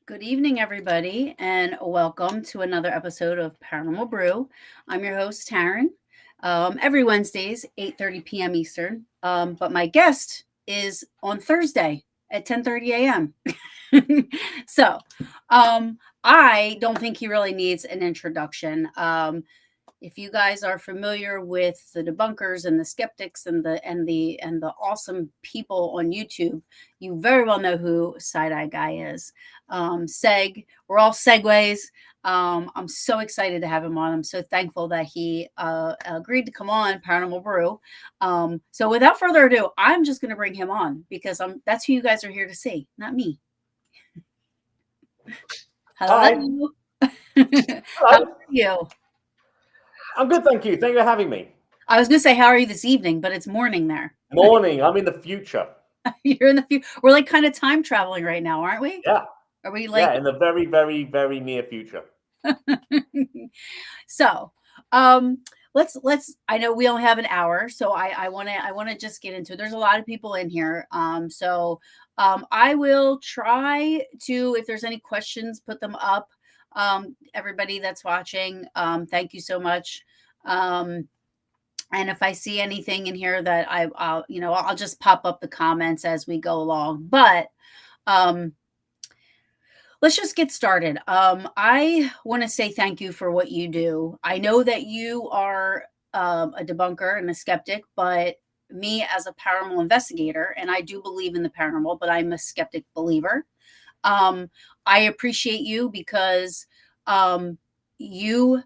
Good evening, everybody, and welcome to another episode of Paranormal Brew. I'm your host, Taryn. Every Wednesdays, 8:30 p.m. Eastern. But my guest is on Thursday at 10:30 a.m. so, I don't think he really needs an introduction. If you guys are familiar with the debunkers and the skeptics and the awesome people on YouTube, you very well know who Side Eye Guy is. Seg, we're all segues. I'm so excited to have him on. I'm so thankful that he agreed to come on Paranormal Brew. So without further ado, I'm just going to bring him on because that's who you guys are here to see, not me. Hello. How are you? I'm good, thank you. Thank you for having me. I was going to say, how are you this evening? But it's morning there. Morning. I'm in the future. You're in the future. We're like kind of time traveling right now, aren't we? Yeah. Are we like? Yeah, in the very, very, very near future. So, let's. I know we only have an hour, so I want to just get into it. There's a lot of people in here, I will try to, if there's any questions, put them up. Everybody that's watching, thank you so much. And if I see anything in here that I'll just pop up the comments as we go along. But let's just get started. I want to say thank you for what you do. I know that you are a debunker and a skeptic, but me as a paranormal investigator, and I do believe in the paranormal, but I'm a skeptic believer. I appreciate you because you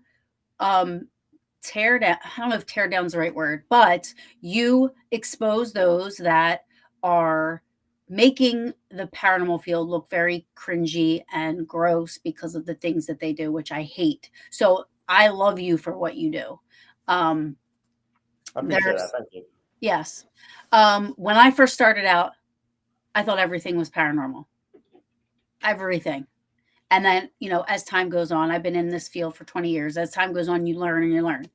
tear down, I don't know if tear down is the right word, but you expose those that are making the paranormal field look very cringy and gross because of the things that they do, which I hate. So I love you for what you do. I appreciate that. Thank you. Yes. When I first started out, I thought everything was paranormal. Everything. And then, as time goes on, I've been in this field for 20 years. As time goes on, you learn and you learn.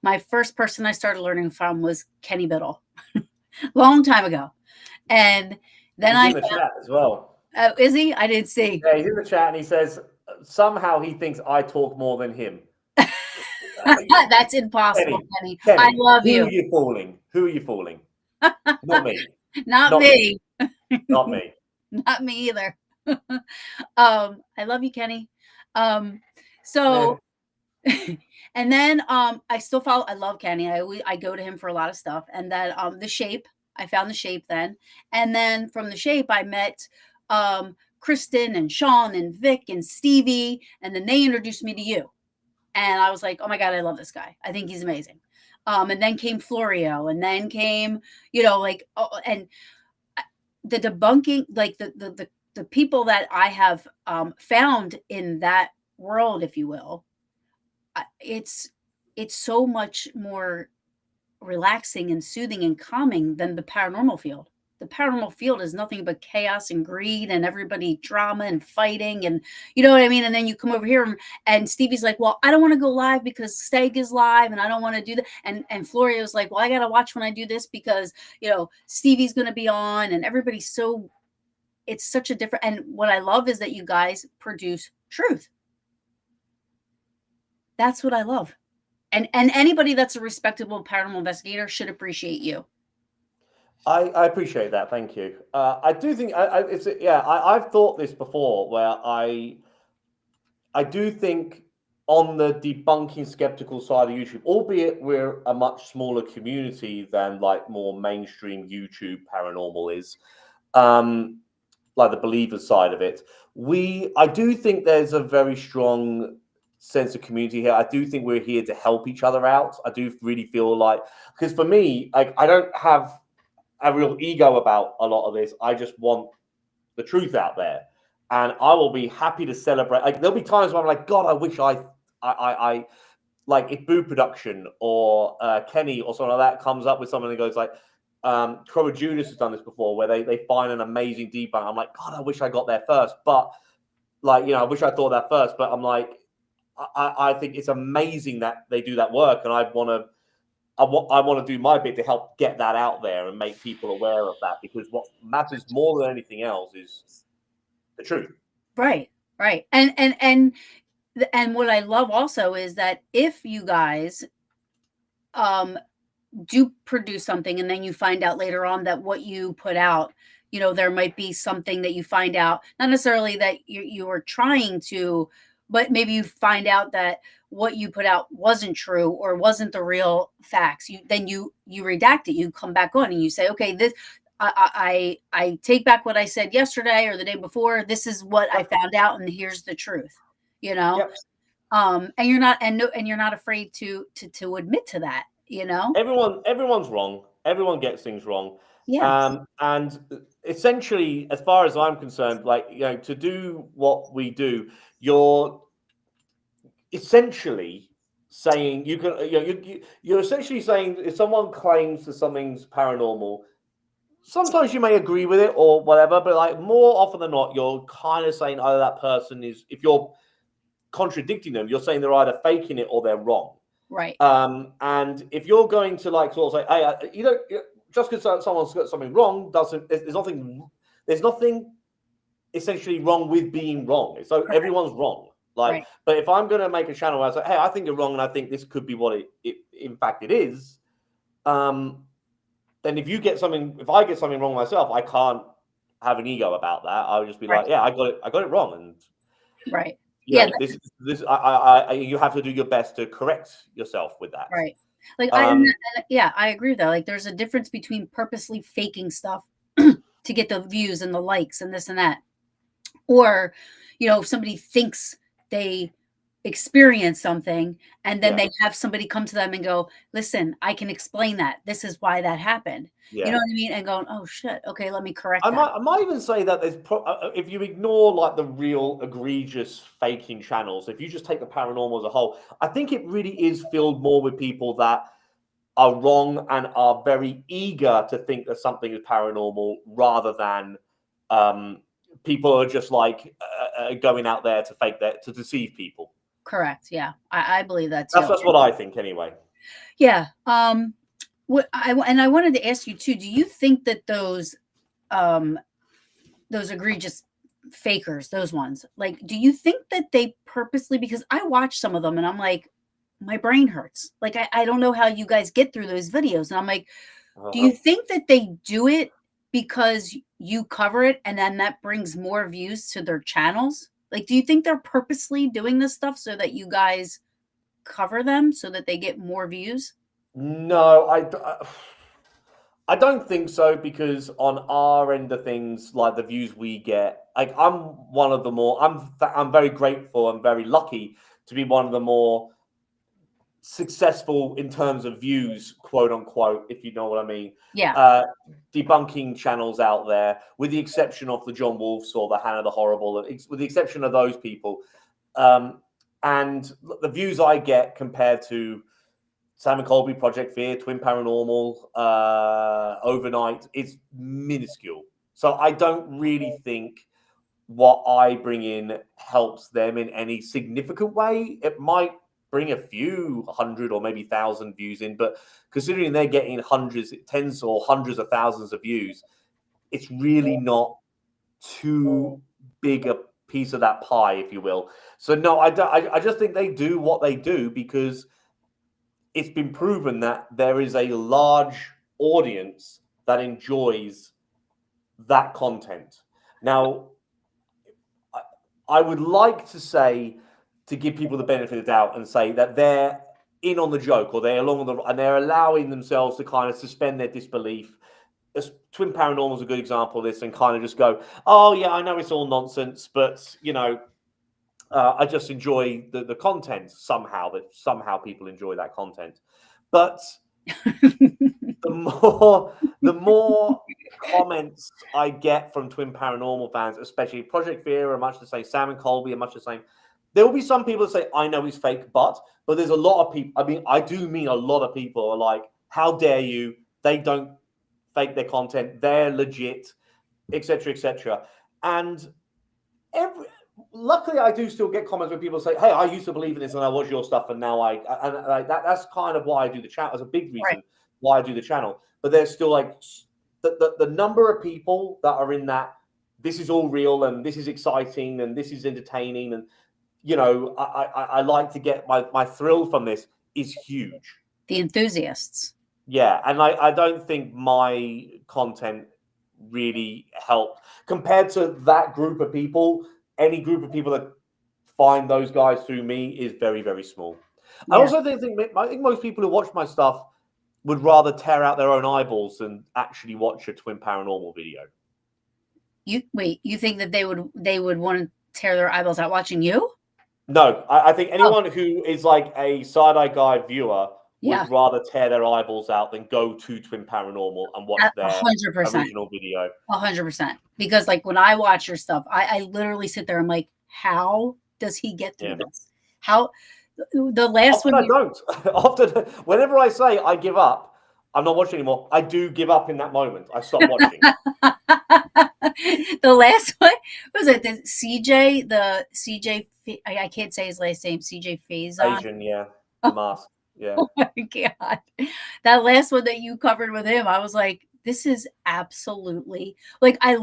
My first person I started learning from was Kenny Biddle, long time ago. And then he's in the chat as well. Is he? I didn't see. Yeah, he's in the chat and he says somehow he thinks I talk more than him. That's impossible, Kenny. I love you. Who are you fooling? Who are you fooling? Not me. Not me. Not me. Not me either. I love you, Kenny. So, and then I still follow. I love Kenny. I go to him for a lot of stuff. And then the Shape. I found the Shape then, and then from the Shape I met Kristen and Sean and Vic and Stevie, and then they introduced me to you, and I was like, oh my god, I love this guy. I think he's amazing. And then came Florio, and then came and the debunking, like the people that I have found in that world, if you will, it's so much more relaxing and soothing and calming than the paranormal field. The paranormal field is nothing but chaos and greed and everybody drama and fighting, and you know what I mean? And then you come over here and Stevie's like, well, I don't want to go live because Steg is live and I don't want to do that. And Florio's like, well, I got to watch when I do this because, Stevie's going to be on, and everybody's it's such a different, and what I love is that you guys produce truth. That's what I love. And anybody that's a respectable paranormal investigator should appreciate you. I appreciate that. Thank you. I do think I've thought this before, where I do think on the debunking skeptical side of YouTube, albeit we're a much smaller community than like more mainstream YouTube paranormal is, like the believer side of it, I do think there's a very strong sense of community here. I do think we're here to help each other out. I do really feel like, because for me, like, I don't have a real ego about a lot of this. I just want the truth out there, and I will be happy to celebrate. Like, there'll be times where I'm like, God, I wish I like, if Boo Production or Kenny or something like that comes up with something that goes like, Crow Judas has done this before, where they find an amazing debunk. I'm like, God, I wish I got there first. But like, I wish I thought that first. But I'm like, I think it's amazing that they do that work, and I want to do my bit to help get that out there and make people aware of that, because what matters more than anything else is the truth. Right. And what I love also is that if you guys do produce something and then you find out later on that what you put out, there might be something that you find out, not necessarily that you were trying to, but maybe you find out that what you put out wasn't true or wasn't the real facts. Then you redact it. You come back on and you say, okay, this I take back what I said yesterday or the day before. This is what I found out, and here's the truth. Yep. And you're not afraid to admit to that. Everyone's wrong. Everyone gets things wrong. Yes. And essentially, as far as I'm concerned, like, to do what we do, you're essentially saying you're essentially saying, if someone claims that something's paranormal, sometimes you may agree with it or whatever, but like, more often than not, you're kind of saying either that person is, if you're contradicting them, you're saying they're either faking it or they're wrong. Right. And if you're going to, like, sort of say, hey, just because someone's got something wrong doesn't, there's nothing essentially wrong with being wrong. So everyone's wrong. Like, right. But if I'm going to make a channel where I say, hey, I think you're wrong, and I think this could be what it in fact it is, then if I get something wrong myself, I can't have an ego about that. I would just be right. like, yeah, I got it wrong, and right. this you have to do your best to correct yourself with that. Right. Like, I agree with that. Like, there's a difference between purposely faking stuff to get the views and the likes and this and that, or if somebody thinks they experience something and then they have somebody come to them and go, listen, I can explain that, this is why that happened. You know what I mean? And going, oh shit, okay, let me correct that. I might even say that there's if you ignore like the real egregious faking channels, if you just take the paranormal as a whole, I think it really is filled more with people that are wrong and are very eager to think that something is paranormal, rather than people who are just like going out there to fake that, to deceive people. Correct. Yeah, I believe that too. That's what I think anyway. Yeah. I wanted to ask you too, do you think that those egregious fakers, those ones, like, do you think that they purposely, because I watch some of them and I'm like, my brain hurts. Like, I don't know how you guys get through those videos. And I'm like, do you think that they do it because you cover it and then that brings more views to their channels? Like, do you think they're purposely doing this stuff so that you guys cover them so that they get more views? No, I don't think so, because on our end of things, like the views we get, like, I'm one of the more, I'm very grateful and very lucky to be one of the more successful in terms of views, quote unquote, if you know what I mean. Yeah. Debunking channels out there, with the exception of the John Wolfs or the Hannah the Horrible, with the exception of those people. And the views I get compared to Sam and Colby, Project Fear, Twin Paranormal, Overnight, it's minuscule. So I don't really think what I bring in helps them in any significant way. It might bring a few hundred or maybe 1,000 views in, but considering they're getting hundreds, tens or hundreds of thousands of views, it's really not too big a piece of that pie, if you will. So no, I don't. I just think they do what they do because it's been proven that there is a large audience that enjoys that content. Now, I would like to say, to give people the benefit of the doubt and say that they're in on the joke, or they're along on the, and they're allowing themselves to kind of suspend their disbelief. Twin Paranormal is a good example of this, and kind of just go, oh yeah, I know it's all nonsense, but I just enjoy the content somehow. That somehow people enjoy that content, but the more comments I get from Twin Paranormal fans, especially Project Fear, are much the same. Sam and Colby are much the same. There will be some people that say, I know he's fake, but there's a lot of people. I mean, I do mean a lot of people are like, how dare you? They don't fake their content. They're legit, etc., etc. And luckily, I do still get comments where people say, hey, I used to believe in this and I watch your stuff, and now that's kind of why I do the channel. That's a big reason Right. why I do the channel. But there's still like the number of people that are in that, this is all real and this is exciting and this is entertaining, and I like to get my thrill from this, is huge. The enthusiasts. Yeah, and I don't think my content really helped compared to that group of people. Any group of people that find those guys through me is very, very small. Yeah. I also think I think most people who watch my stuff would rather tear out their own eyeballs than actually watch a Twin Paranormal video. You think that they would want to tear their eyeballs out watching you? No, I think anyone who is like a side-eye guy viewer would rather tear their eyeballs out than go to Twin Paranormal and watch their 100%. original video. 100%. Because like when I watch your stuff, I literally sit there. I'm like, how does he get through this? How the last Often one? I don't. Often, whenever I say I give up, I'm not watching anymore. I do give up in that moment. I stop watching. The last one was it the CJ? The CJ? I can't say his last name. CJ Faison. Asian, yeah. The mask. Yeah. Oh my God. That last one that you covered with him, I was like, this is absolutely like, I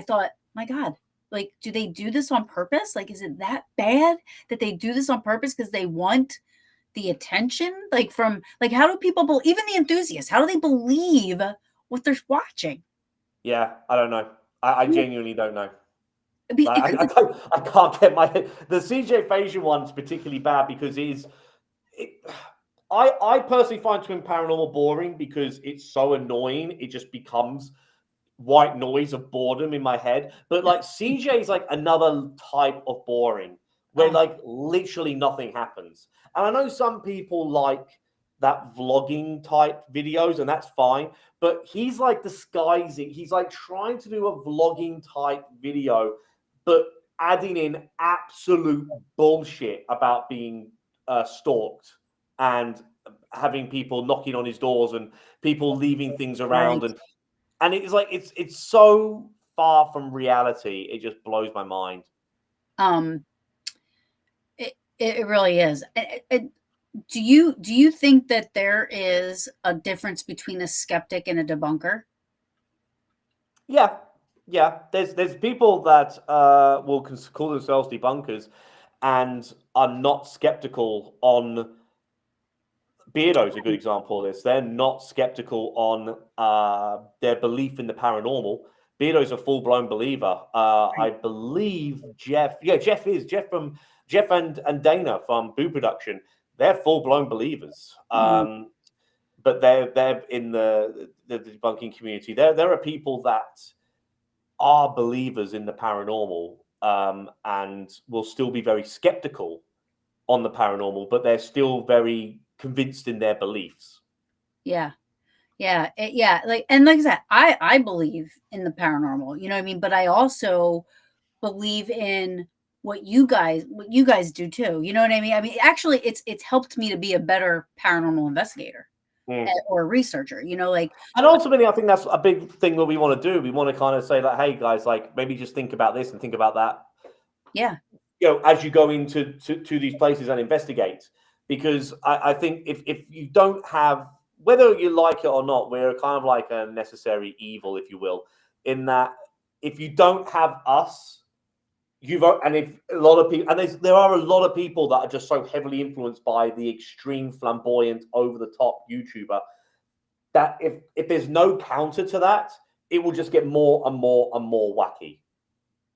thought, my God, like, do they do this on purpose? Like, is it that bad that they do this on purpose because they want the attention? Like, from like, how do people even the enthusiasts, how do they believe what they're watching? Yeah, I don't know. I genuinely don't know. I can't get my head. The CJ Faison one's particularly bad because I personally find Twin Paranormal boring because it's so annoying. It just becomes white noise of boredom in my head. But like CJ is like another type of boring where like literally nothing happens. And I know some people like that vlogging type videos, and that's fine. But he's like disguising. He's like trying to do a vlogging type video, but adding in absolute bullshit about being stalked and having people knocking on his doors and people leaving things around, and it's like it's so far from reality. It just blows my mind. It really is. Do you think that there is a difference between a skeptic and a debunker? Yeah. There's people that will call themselves debunkers and are not skeptical on. Beardo's a good example of this. They're not skeptical on their belief in the paranormal. Beardo's a full-blown believer. I believe Jeff and Dana from Boo Production. They're full-blown believers. But they're in the debunking community. There are people that are believers in the paranormal and will still be very skeptical on the paranormal, but they're still very convinced in their beliefs. Yeah. Like, and like I said, I believe in the paranormal, you know what I mean? But I also believe in what you guys do too. You know what I mean? I mean, actually it's helped me to be a better paranormal investigator or researcher, like. And ultimately, I think that's a big thing that we want to do. We want to kind of say like, hey guys, like maybe just think about this and think about that. Yeah. As you go into these places and investigate, because I think if you don't have, whether you like it or not, we're kind of like a necessary evil, if you will, in that if you don't have us, and if a lot of people, and there are a lot of people that are just so heavily influenced by the extreme flamboyant over the top YouTuber that if there's no counter to that, it will just get more and more and more wacky,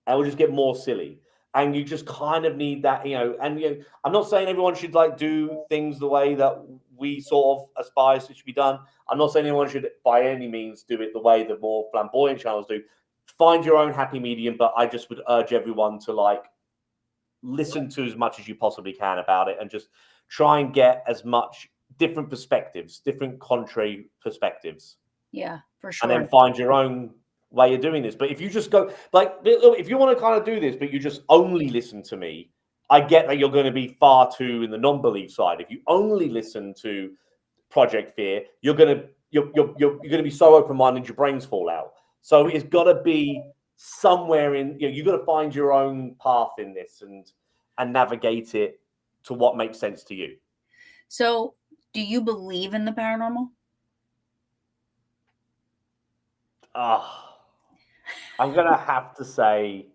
and it will just get more silly. And you just kind of need that, and I'm not saying everyone should like do things the way that we sort of aspire it should be done. I'm not saying anyone should by any means do it the way the more flamboyant channels do. Find your own happy medium, but I just would urge everyone to like listen to as much as you possibly can about it and just try and get as much different perspectives, different contrary perspectives. Yeah, for sure. And then find your own way of doing this. But if you just go like, if you want to kind of do this, but you just only listen to me, I get that you're going to be far too in the non-belief side. If you only listen to Project Fear, you're going to be so open-minded your brains fall out. So it's got to be somewhere in, you've got to find your own path in this and navigate it to what makes sense to you. So do you believe in the paranormal? I'm going to have to say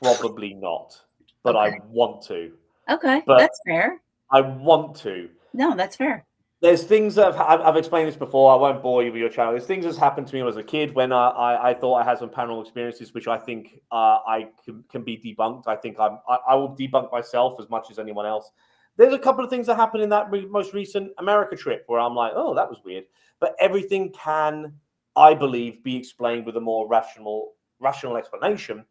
probably not, but okay. I want to. Okay, that's fair. I want to. No, that's fair. There's things that I've explained this before. I won't bore you with your channel. There's things that's happened to me when I was a kid when I thought I had some paranormal experiences, which I think I can be debunked. I think I will debunk myself as much as anyone else. There's a couple of things that happened in that most recent America trip where I'm like, oh, that was weird. But everything can, I believe, be explained with a more rational explanation.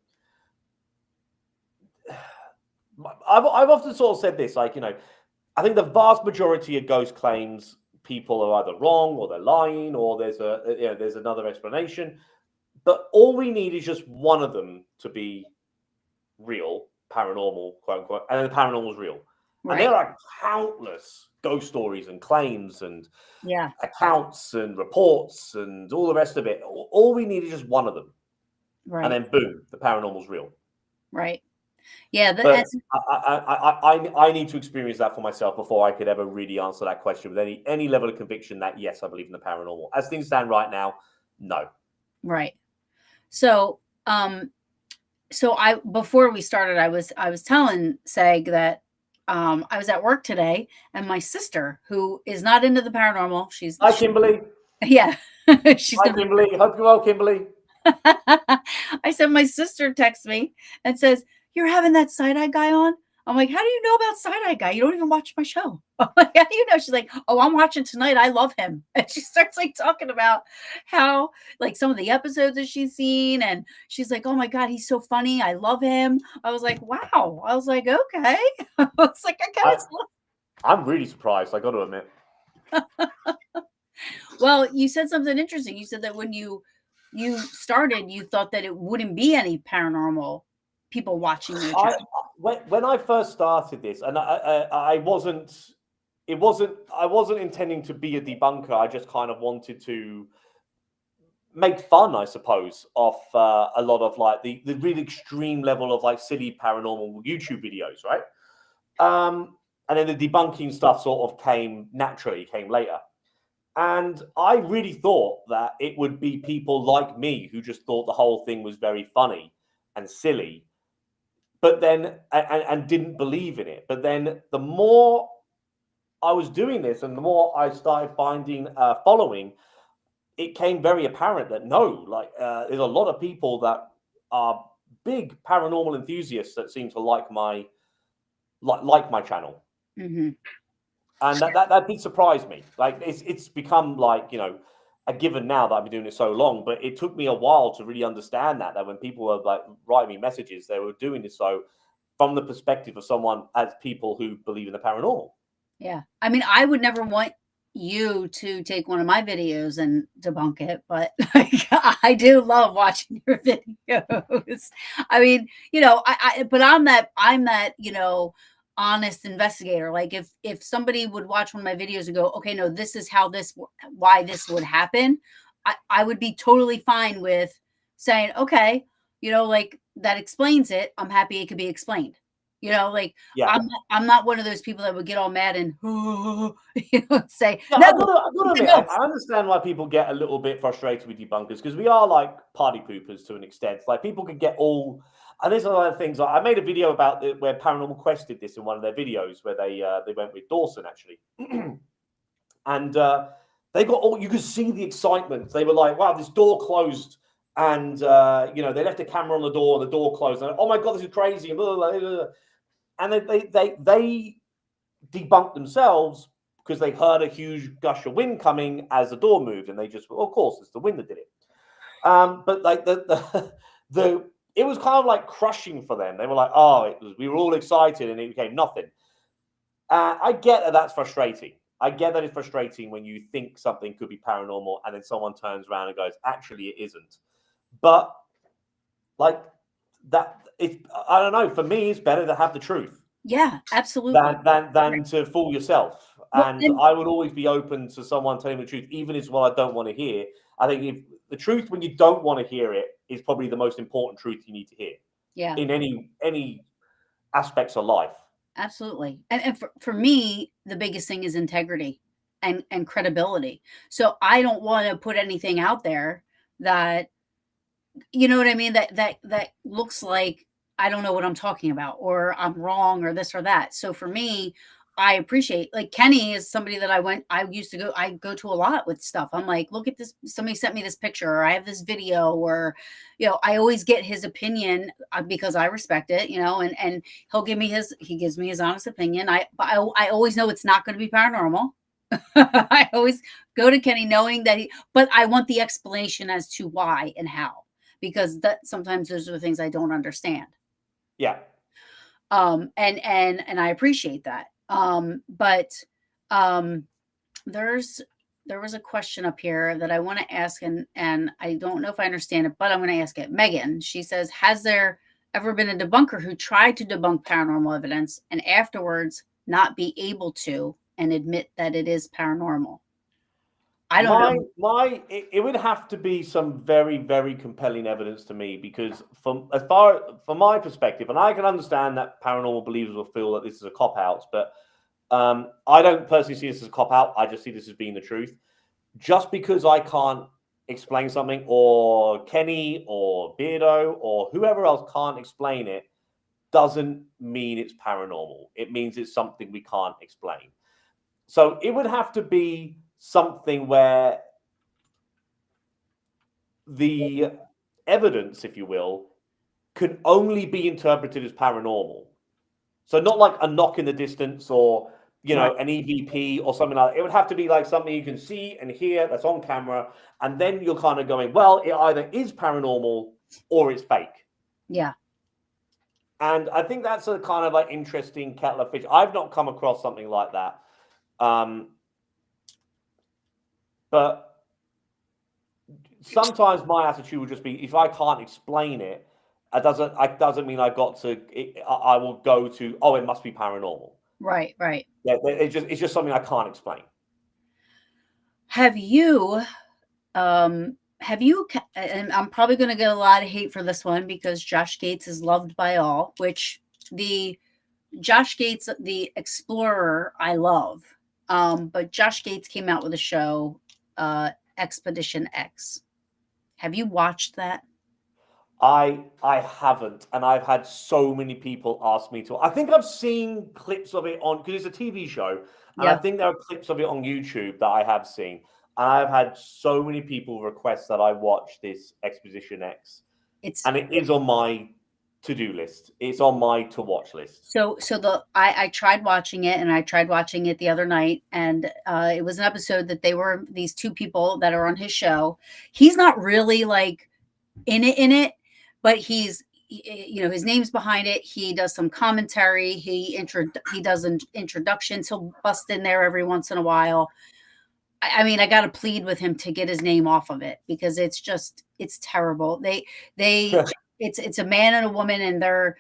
I've often sort of said this, like, I think the vast majority of ghost claims, people are either wrong or they're lying or there's another explanation. But all we need is just one of them to be real, paranormal, quote unquote, and then the paranormal is real. Right. And there are countless ghost stories and claims and accounts and reports and all the rest of it. All we need is just one of them. Right. And then boom, the paranormal's real. Right. Yeah. But I need to experience that for myself before I could ever really answer that question with any level of conviction that, yes, I believe in the paranormal. As things stand right now, no. Right. So, before we started, I was telling Seg that I was at work today, and my sister, who is not into the paranormal, Hi, Kimberly. Yeah. Hi, Kimberly. Hope you're well, Kimberly. I said, my sister texts me and says, "You're having that side-eye guy on?" I'm like, "How do you know about side-eye guy? You don't even watch my show." I'm like, "How do you know?" She's like, "Oh, I'm watching tonight. I love him." And she starts like talking about how like some of the episodes that she's seen. And she's like, "Oh my God, he's so funny. I love him." I was like, wow. I was like, okay. I was like, I'm really surprised, I got to admit. Well, you said something interesting. You said that when you started, you thought that it wouldn't be any paranormal people watching your channel. When I first started this, and I wasn't intending to be a debunker. I just kind of wanted to make fun, I suppose, of a lot of like the really extreme level of like silly paranormal YouTube videos, right? And then the debunking stuff sort of came later. And I really thought that it would be people like me who just thought the whole thing was very funny and silly, but then and didn't believe in it. But then the more I was doing this and the more I started finding following, it became very apparent that no, like there's a lot of people that are big paranormal enthusiasts that seem to like my channel. Mm-hmm. And that did surprise me. Like it's become like, a given now that I've been doing it so long, but it took me a while to really understand that when people were like writing me messages, they were doing this so from the perspective of someone as people who believe in the paranormal. Yeah. I mean, I would never want you to take one of my videos and debunk it, but like, I do love watching your videos. I mean, but I'm that, honest investigator. Like if somebody would watch one of my videos and go, okay, no, this is why this would happen, I would be totally fine with saying, okay, like that explains it. I'm happy it could be explained. Like I'm not one of those people that would get all mad and say, no. I gotta admit, I understand why people get a little bit frustrated with debunkers, because we are like party poopers to an extent. Like people could get all, And there's a lot of things. I made a video about where Paranormal Quest did this in one of their videos, where they went with Dawson actually, and they got all. You could see the excitement. They were like, "Wow, this door closed," and they left a camera on the door, and the door closed. And, oh my god, this is crazy! And, blah, blah, blah, blah. And they debunked themselves because they heard a huge gush of wind coming as the door moved, and they just, well, of course, it's the wind that did it. But like it was kind of like crushing for them. They were like, oh, we were all excited, and it became nothing. I get that that's frustrating. I get that it's frustrating when you think something could be paranormal, and then someone turns around and goes, actually, it isn't. But like that, I don't know. For me, it's better to have the truth. Yeah, absolutely. Than to fool yourself. Well, And I would always be open to someone telling me the truth, even if it's what I don't want to hear. I think if the truth when you don't want to hear it is probably the most important truth you need to hear. Yeah. In any aspects of life. Absolutely. And for me, the biggest thing is integrity and credibility. So I don't want to put anything out there that, you know what I mean, that looks like I don't know what I'm talking about, or I'm wrong, or this or that. So for me, I appreciate, like, Kenny is somebody that I go to a lot with stuff. I'm like, look at this. Somebody sent me this picture, or I have this video, or, I always get his opinion because I respect it, and he gives me his honest opinion. I always know it's not going to be paranormal. I always go to Kenny knowing that but I want the explanation as to why and how, because that sometimes those are the things I don't understand. Yeah. And I appreciate that. But there was a question up here that I want to ask, and I don't know if I understand it, but I'm going to ask it. Megan, she says, has there ever been a debunker who tried to debunk paranormal evidence and afterwards not be able to and admit that it is paranormal? I don't know. It would have to be some very, very compelling evidence to me, because from my perspective, and I can understand that paranormal believers will feel that this is a cop out, but I don't personally see this as a cop out. I just see this as being the truth. Just because I can't explain something, or Kenny or Beardo or whoever else can't explain it, doesn't mean it's paranormal. It means it's something we can't explain. So it would have to be something where the evidence, if you will, can only be interpreted as paranormal. So not like a knock in the distance, or an EVP or something like that. It would have to be like something you can see and hear that's on camera, and then you're kind of going, well, it either is paranormal or it's fake. Yeah. And I think that's a kind of like interesting kettle of fish. I've not come across something like that. But sometimes my attitude would just be, if I can't explain it, it doesn't mean I will go to, oh, it must be paranormal. Right. Yeah, it's just something I can't explain. Have you, and I'm probably going to get a lot of hate for this one because Josh Gates is loved by all, which the Josh Gates, the Explorer, I love. But Josh Gates came out with a show, Expedition X. Have you watched that? I haven't, and I've had so many people ask me to. I think I've seen clips of it on, because it's a TV show, and I think there are clips of it on YouTube that I have seen. And I've had so many people request that I watch this Expedition X, and it is on my to-do list. It's on my to-watch list. So I tried watching it, and I tried watching it the other night, and it was an episode that they were these two people that are on his show. He's not really like in it, but he's, his name's behind it. He does some commentary. He does an introduction. He'll bust in there every once in a while. I mean, I got to plead with him to get his name off of it, because it's terrible. It's a man and a woman, and they're,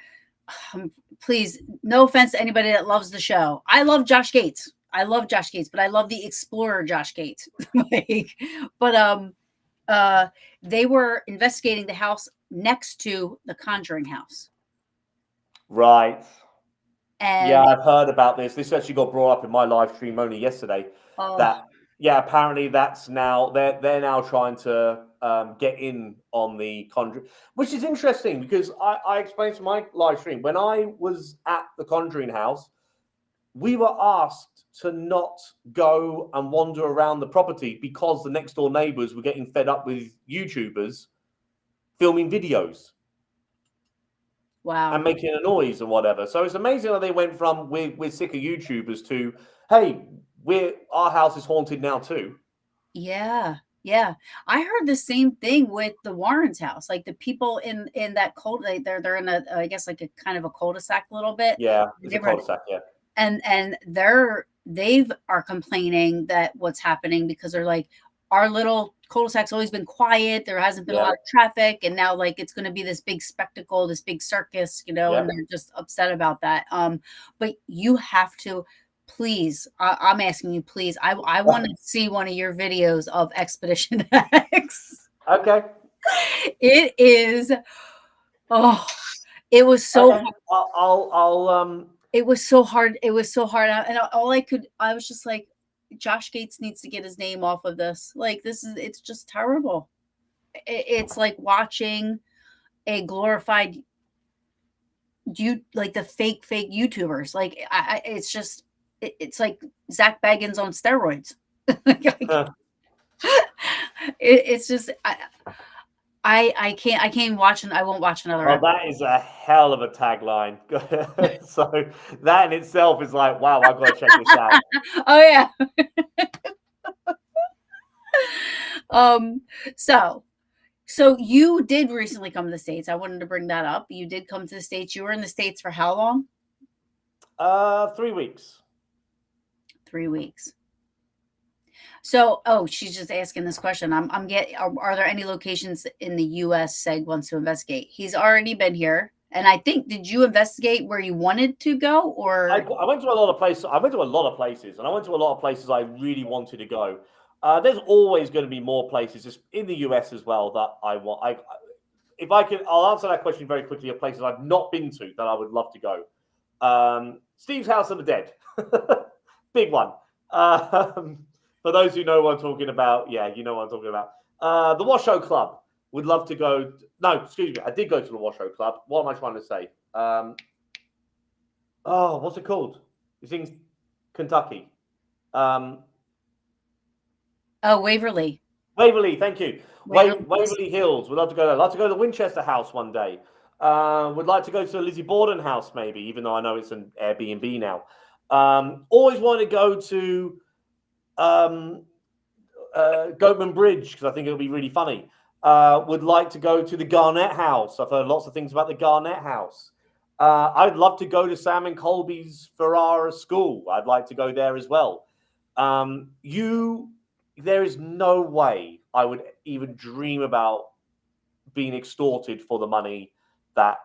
please, no offense to anybody that loves the show. I love Josh Gates, but I love the Explorer Josh Gates. They were investigating the house next to the Conjuring house. Right. And yeah, I've heard about this. This actually got brought up in my live stream only yesterday. Apparently that's now they're now trying to get in on the Conjuring, which is interesting because I explained to my live stream when I was at the Conjuring house, we were asked to not go and wander around the property because the next door neighbors were getting fed up with YouTubers filming videos. Wow. And making a noise and whatever. So it's amazing how they went from we're sick of YouTubers to, hey, our house is haunted now too. Yeah. Yeah. I heard the same thing with the Warrens' house. Like the people in that they're in a, I guess like a kind of a cul-de-sac a little bit. Yeah, it's a cul-de-sac, yeah. And they've are complaining that what's happening because they're like, our little cul-de-sac's always been quiet. There hasn't been a lot of traffic, and now like it's going to be this big spectacle, this big circus, and they're just upset about that. But you have to, please, I'm asking you, please. I want to see one of your videos of Expedition X. Okay. It is. Oh, it was so. Okay. I'll It was so hard. It was so hard. And I was just like, Josh Gates needs to get his name off of this. Like, it's just terrible. It's like watching a glorified, like the fake YouTubers. Like, it's just, it's like Zach Baggins on steroids. It's just, I can't watch, and I won't watch another. Well, that is a hell of a tagline. So that in itself is like, wow, I've got to check this out. Oh yeah. So you did recently come to the States. I wanted to bring that up. You did come to the States. You were in the States for how long? 3 weeks. 3 weeks. So, she's just asking this question. I'm getting. Are there any locations in the U.S. Seg wants to investigate? He's already been here, and I think. Did you investigate where you wanted to go, or I went to a lot of places. And I went to a lot of places I really wanted to go. There's always going to be more places just in the US as well that I want. If I can, I'll answer that question very quickly. Of places I've not been to that I would love to go. Steve's House of the Dead, big one. For those who know what I'm talking about, yeah, you know what I'm talking about. The Washoe Club, would love to go. No, excuse me, I did go to the Washoe Club. What am I trying to say? What's it called? It's in Kentucky. Waverly. Waverly, thank you. Waverly Hills. Would love to go there. I'd like to go to the Winchester House one day. Would like to go to the Lizzie Borden house maybe, even though I know it's an Airbnb now. Always want to go to Goatman Bridge because I think it'll be really funny. Would like to go to the Garnett House. I've heard lots of things about the Garnett House. I'd love to go to Sam and Colby's Ferrara School. I'd like to go there as well. There is no way I would even dream about being extorted for the money that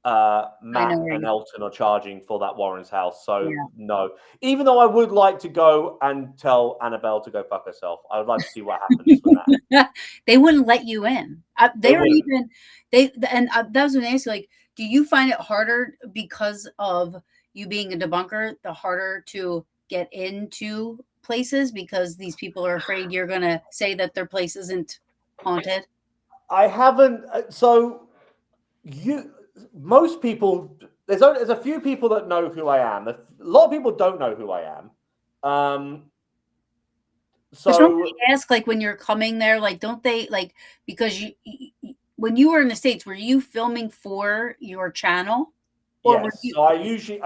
Matt and Elton are charging for that Warren's house. So no, even though I would like to go and tell Annabelle to go fuck herself, I would like to see what happens with that. They wouldn't let you in. That was when I asked you, like, do you find it harder because of you being a debunker, the harder to get into places because these people are afraid you're going to say that their place isn't haunted? I haven't. Most people, there's a few people that know who I am. A lot of people don't know who I am. So don't they ask, like, when you're coming there, like, don't they, like, because when you were in the States, were you filming for your channel? Yes. So I usually,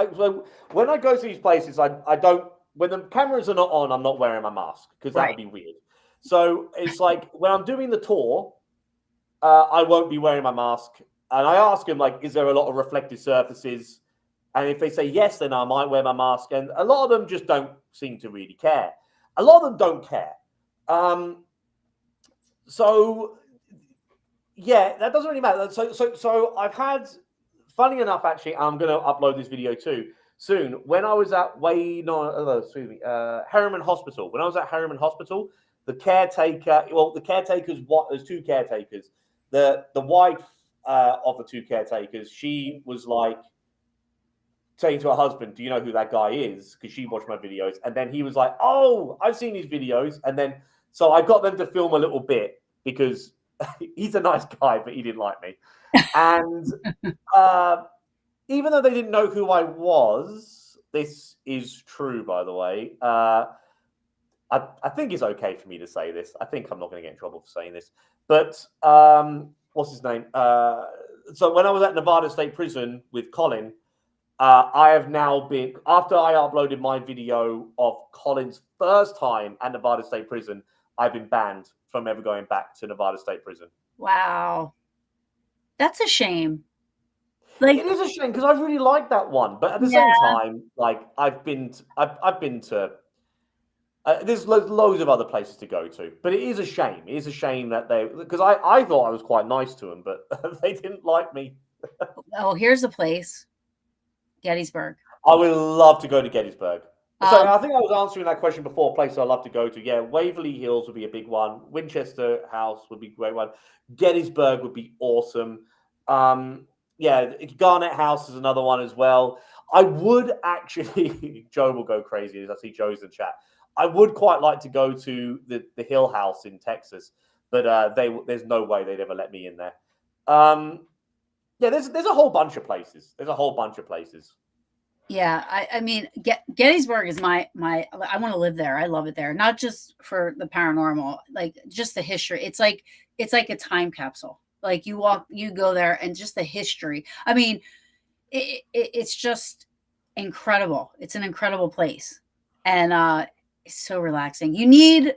when I go to these places, I don't, when the cameras are not on, I'm not wearing my mask because that would be weird. So it's like when I'm doing the tour, I won't be wearing my mask. And I ask them, like, is there a lot of reflective surfaces? And if they say yes, then I might wear my mask. And a lot of them just don't seem to really care. A lot of them don't care. So, yeah, that doesn't really matter. So I've had, funny enough, actually, I'm going to upload this video too soon. When I was at Harriman Hospital. When I was at Harriman Hospital, the caretaker, there's two caretakers. The wife of the two caretakers, she was like saying to her husband, do you know who that guy is? Because she watched my videos. And then he was like, oh, I've seen these videos. And then, so I got them to film a little bit because he's a nice guy, but he didn't like me. And even though they didn't know who I was, this is true, by the way. I think it's okay for me to say this. I think I'm not going to get in trouble for saying this. But what's his name? So when I was at Nevada State Prison with Colin, I have now been, after I uploaded my video of Colin's first time at Nevada State Prison, I've been banned from ever going back to Nevada State Prison. Wow. That's a shame. Like, it is a shame because I really like that one, but at the same time, like I've been to there's loads of other places to go to, but it is a shame. It is a shame that because I thought I was quite nice to them, but they didn't like me. Oh, here's a place, Gettysburg. I would love to go to Gettysburg. So I think I was answering that question before. Place I'd love to go to. Yeah, Waverly Hills would be a big one. Winchester House would be a great one. Gettysburg would be awesome. Yeah, Garnet House is another one as well. I would actually, Joe will go crazy as I see Joe's in chat. I would quite like to go to the Hill House in Texas, but there's no way they'd ever let me in there. Yeah, there's a whole bunch of places. There's a whole bunch of places. Yeah, I mean, Gettysburg is my. I want to live there. I love it there, not just for the paranormal, like just the history. It's like a time capsule. Like you go there, and just the history. I mean, it's just incredible. It's an incredible place, and it's so relaxing. You need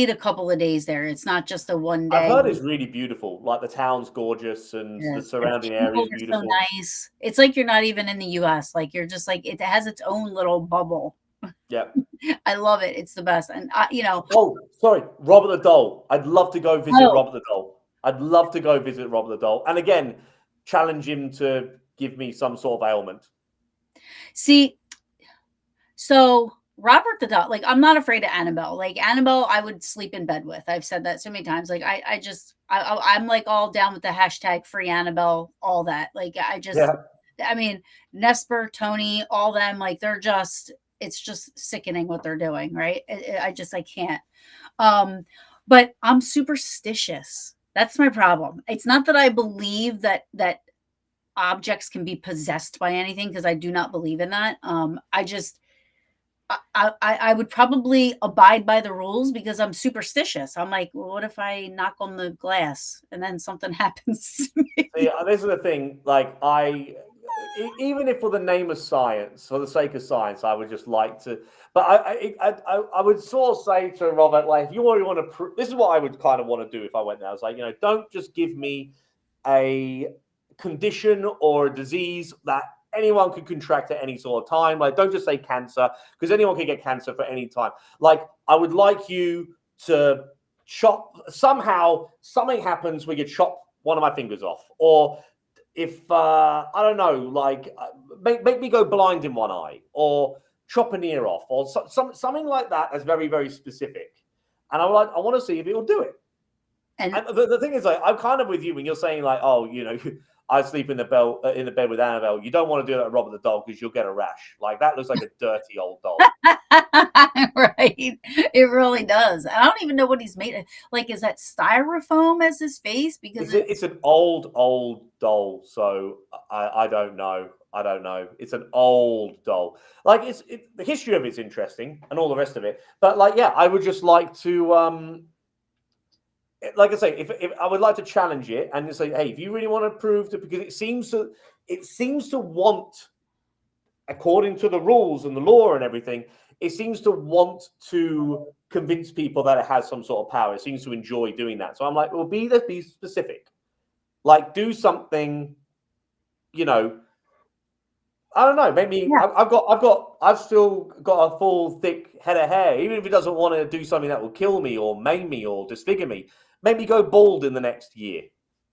a couple of days there. It's not just a one day. I've heard it's really beautiful. Like the town's gorgeous and the surrounding area is beautiful. So nice. It's like you're not even in the US. Like you're just like, it has its own little bubble. Yeah. I love it. It's the best. And Oh, sorry, Robert the Dole. I'd love to go visit Robert the Dole. I'd love to go visit Robert the Dole. And again, challenge him to give me some sort of ailment. See, so Robert the Dole, like I'm not afraid of Annabelle. Like Annabelle, I would sleep in bed with. I've said that so many times. Like I'm like all down with the hashtag free Annabelle, all that. Like I mean, Nesper, Tony, all them, like it's just sickening what they're doing, right? I can't. But I'm superstitious. That's my problem. It's not that I believe that objects can be possessed by anything, because I do not believe in that. I would probably abide by the rules because I'm superstitious. I'm like, well, what if I knock on the glass and then something happens to me? Yeah, this is the thing. Like even if for the name of science, for the sake of science, I would just like to. But I would sort of say to Robert, like, if you really want to, this is what I would kind of want to do if I went there. I was like, don't just give me a condition or a disease that anyone could contract at any sort of time. Like, don't just say cancer, because anyone can get cancer for any time. Like, I would like you to somehow something happens where you chop one of my fingers off, or if I don't know, like make me go blind in one eye, or chop an ear off, or something like that. That's very, very specific. And I want to see if it will do it. And the thing is, like, I'm kind of with you when you're saying, like, oh, I sleep in the bed with Annabelle. You don't want to do that with Robert the Dog because you'll get a rash. Like, that looks like a dirty old dog. Right. It really does. I don't even know what he's made of. Like, is that styrofoam as his face? Because it's an old doll. So I don't know. It's an old doll. Like, the history of it's interesting and all the rest of it. But, like, yeah, I would just like to like I say, if I would like to challenge it and say, hey, if you really want to prove to, because it seems to want, according to the rules and the law and everything, it seems to want to convince people that it has some sort of power. It seems to enjoy doing that. So I'm like, well, be specific. Like, do something, I don't know. Maybe I've still got a full thick head of hair. Even if it doesn't want to do something that will kill me or maim me or disfigure me, maybe go bald in the next year,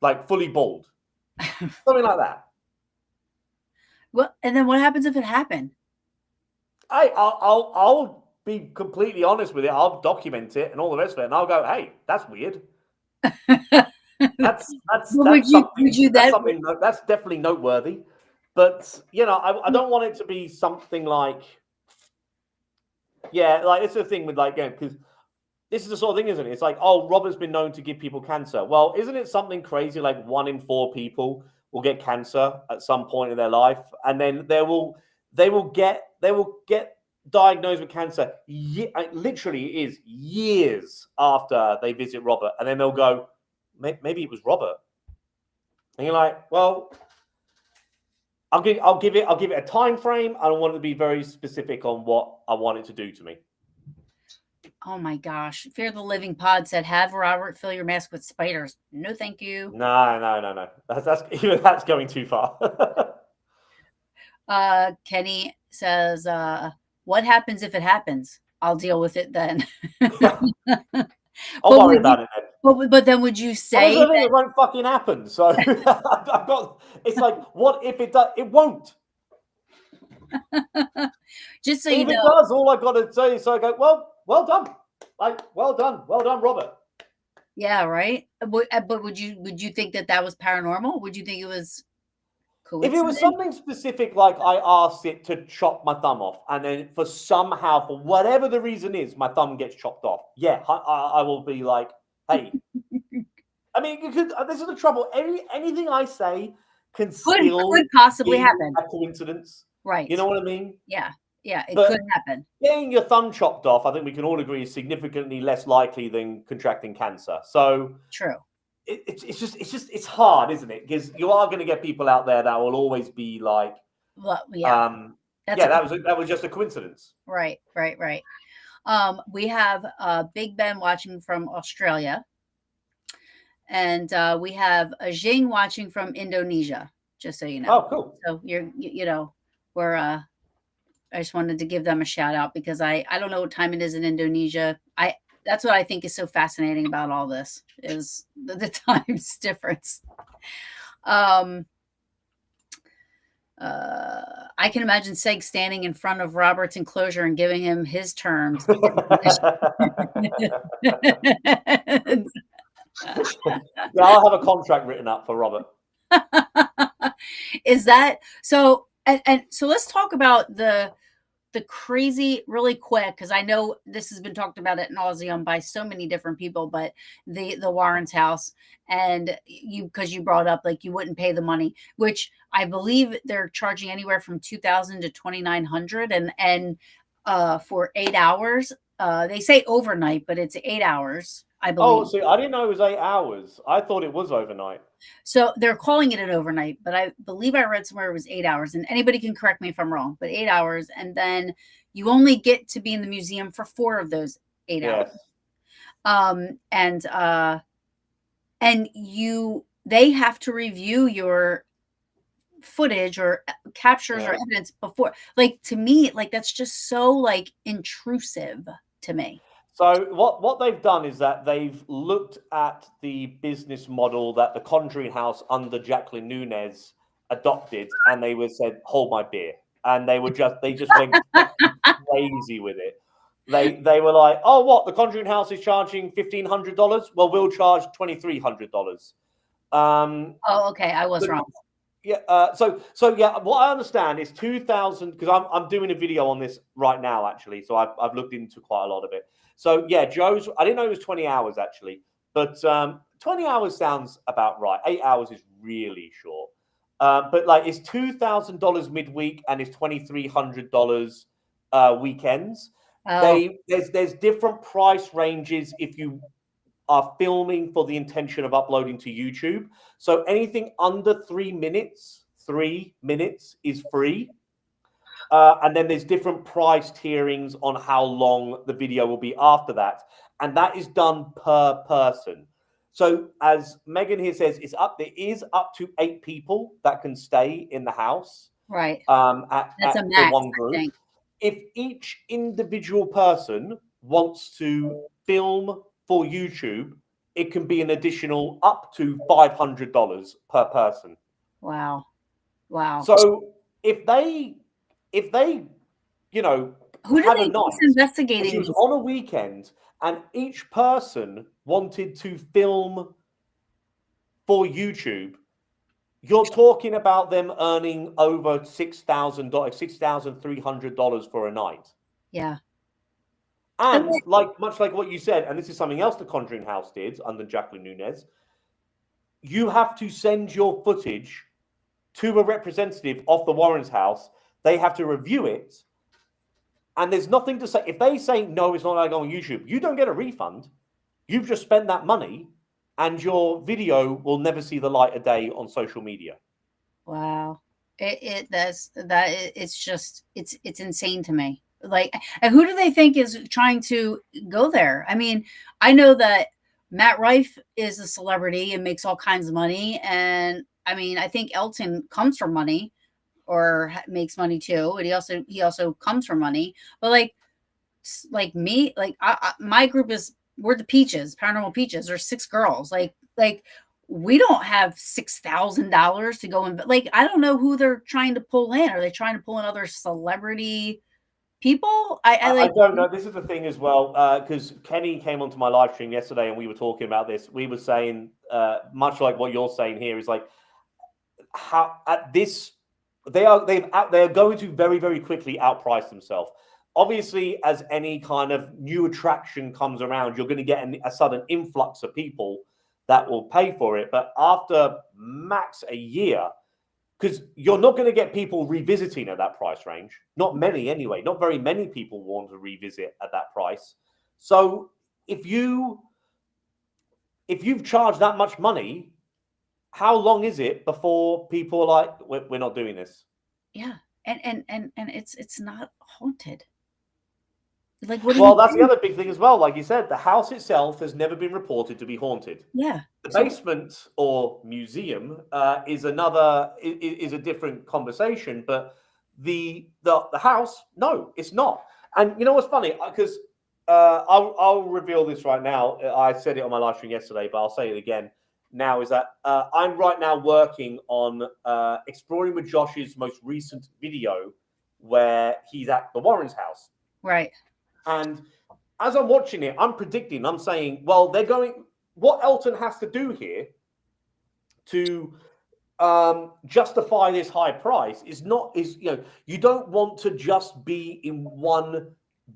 like fully bald, something like that. Well, and then what happens if it happened? I'll be completely honest with it. I'll document it and all the rest of it, and I'll go, hey, that's weird. That's something. That's definitely noteworthy. But I don't want it to be something like, like it's the thing with, like, because this is the sort of thing, isn't it? It's like, oh, Robert's been known to give people cancer. Well, isn't it something crazy like 1 in 4 people will get cancer at some point in their life, and then they will get diagnosed with cancer. Literally, it is years after they visit Robert, and then they'll go, maybe it was Robert, and you're like, well, I'll give it a time frame. I don't want it to be very specific on what I want it to do to me. Oh my gosh. Fear the Living Pod said, have Robert fill your mask with spiders. No, thank you. No. That's going too far. Kenny says, what happens if it happens? I'll deal with it then. I'll worry about it then. But then would you say that it won't fucking happen? So I've got. It's like, what if it does? It won't. Just so if you know, it does, all I've got to say is I go, well done, like well done, Robert. Yeah, right. But would you think that was paranormal? Would you think it was coincidence? If it was something specific, like I asked it to chop my thumb off, and then for whatever the reason is, my thumb gets chopped off, yeah, I will be like, hey. I mean, this is the trouble. Anything I say could possibly happen. A coincidence, right? You know what I mean? Yeah, it could happen. Getting your thumb chopped off, I think we can all agree, is significantly less likely than contracting cancer. So true. It's hard, isn't it? Because you are going to get people out there that will always be like, well, yeah, that was just a coincidence. Right. We have Big Ben watching from Australia, and we have a Jing watching from Indonesia. Just so you know. Oh, cool. So we're I just wanted to give them a shout out because I don't know what time it is in Indonesia. That's what I think is so fascinating about all this is the times difference. I can imagine Seg standing in front of Robert's enclosure and giving him his terms. Yeah, I'll have a contract written up for Robert. Is that so? And so let's talk about the crazy really quick, because I know this has been talked about at nauseum by so many different people, but the Warren's house, and because you brought up like you wouldn't pay the money, which I believe they're charging anywhere from $2,000 to $2,900, and for 8 hours. They say overnight, but it's 8 hours, I believe. Oh, see, I didn't know it was 8 hours. I thought it was overnight. So they're calling it an overnight, but I believe I read somewhere it was 8 hours, and anybody can correct me if I'm wrong, but 8 hours. And then you only get to be in the museum for 4 of those 8 hours. And they have to review your footage or captures or evidence before. Like, to me, like, that's just so like intrusive to me. So what they've done is that they've looked at the business model that the Conjuring House under Jacqueline Nunez adopted, and they said, "Hold my beer," and they just went crazy with it. They were like, "Oh, what? The Conjuring House is charging $1,500? Well, we'll charge $2,300." Oh, okay, I was wrong. Yeah. So yeah, what I understand is 2,000, because I'm doing a video on this right now, actually. So I've looked into quite a lot of it. So yeah, I didn't know it was 20 hours actually, but 20 hours sounds about right. 8 hours is really short. But like, it's $2,000 midweek and it's $2,300 weekends. Oh. There's different price ranges if you are filming for the intention of uploading to YouTube. So anything under 3 minutes is free. And then there's different price tierings on how long the video will be after that. And that is done per person. So as Megan here says, there is up to 8 people that can stay in the house. Right. That's a max, one group. I think. If each individual person wants to film for YouTube, it can be an additional up to $500 per person. Wow. So if they who have a night investigating, which was on a weekend, and each person wanted to film for YouTube, you're talking about them earning over $6,300 for a night. Yeah. And much like what you said, and this is something else the Conjuring House did under Jacqueline Nunez, you have to send your footage to a representative of the Warrens house. They have to review it. And there's nothing to say. If they say, no, it's not allowed to go on YouTube, you don't get a refund. You've just spent that money and your video will never see the light of day on social media. Wow. It's just, it's insane to me. Like, and who do they think is trying to go there? I mean, I know that Matt Rife is a celebrity and makes all kinds of money. And I mean, I think Elton comes from money or makes money too. And he also comes from money, but like me, like my group we're the Peaches, Paranormal Peaches. There's 6 girls. Like we don't have $6,000 to go in. But like, I don't know who they're trying to pull in. Are they trying to pull in other celebrity people? I don't know. This is the thing as well, because Kenny came onto my live stream yesterday and we were talking about this. We were saying, much like what you're saying here, is like how at this they are going to very, very quickly outprice themselves. Obviously, as any kind of new attraction comes around, you're going to get a sudden influx of people that will pay for it. But after max a year, because you're not going to get people revisiting at that price range. Not many anyway. Not very many people want to revisit at that price. So if you've charged that much money, how long is it before people are like, we're not doing this? Yeah. And it's not haunted. Like, well, that's the other big thing as well. Like you said, the house itself has never been reported to be haunted. Yeah. The basement or museum is a different conversation. But the house, no, it's not. And you know what's funny? Because I'll reveal this right now. I said it on my live stream yesterday, but I'll say it again now. Is that I'm right now working on exploring with Josh's most recent video where he's at the Warrens house. Right. And as I'm watching it, I'm predicting, I'm saying, well, what Elton has to do here to justify this high price you don't want to just be in one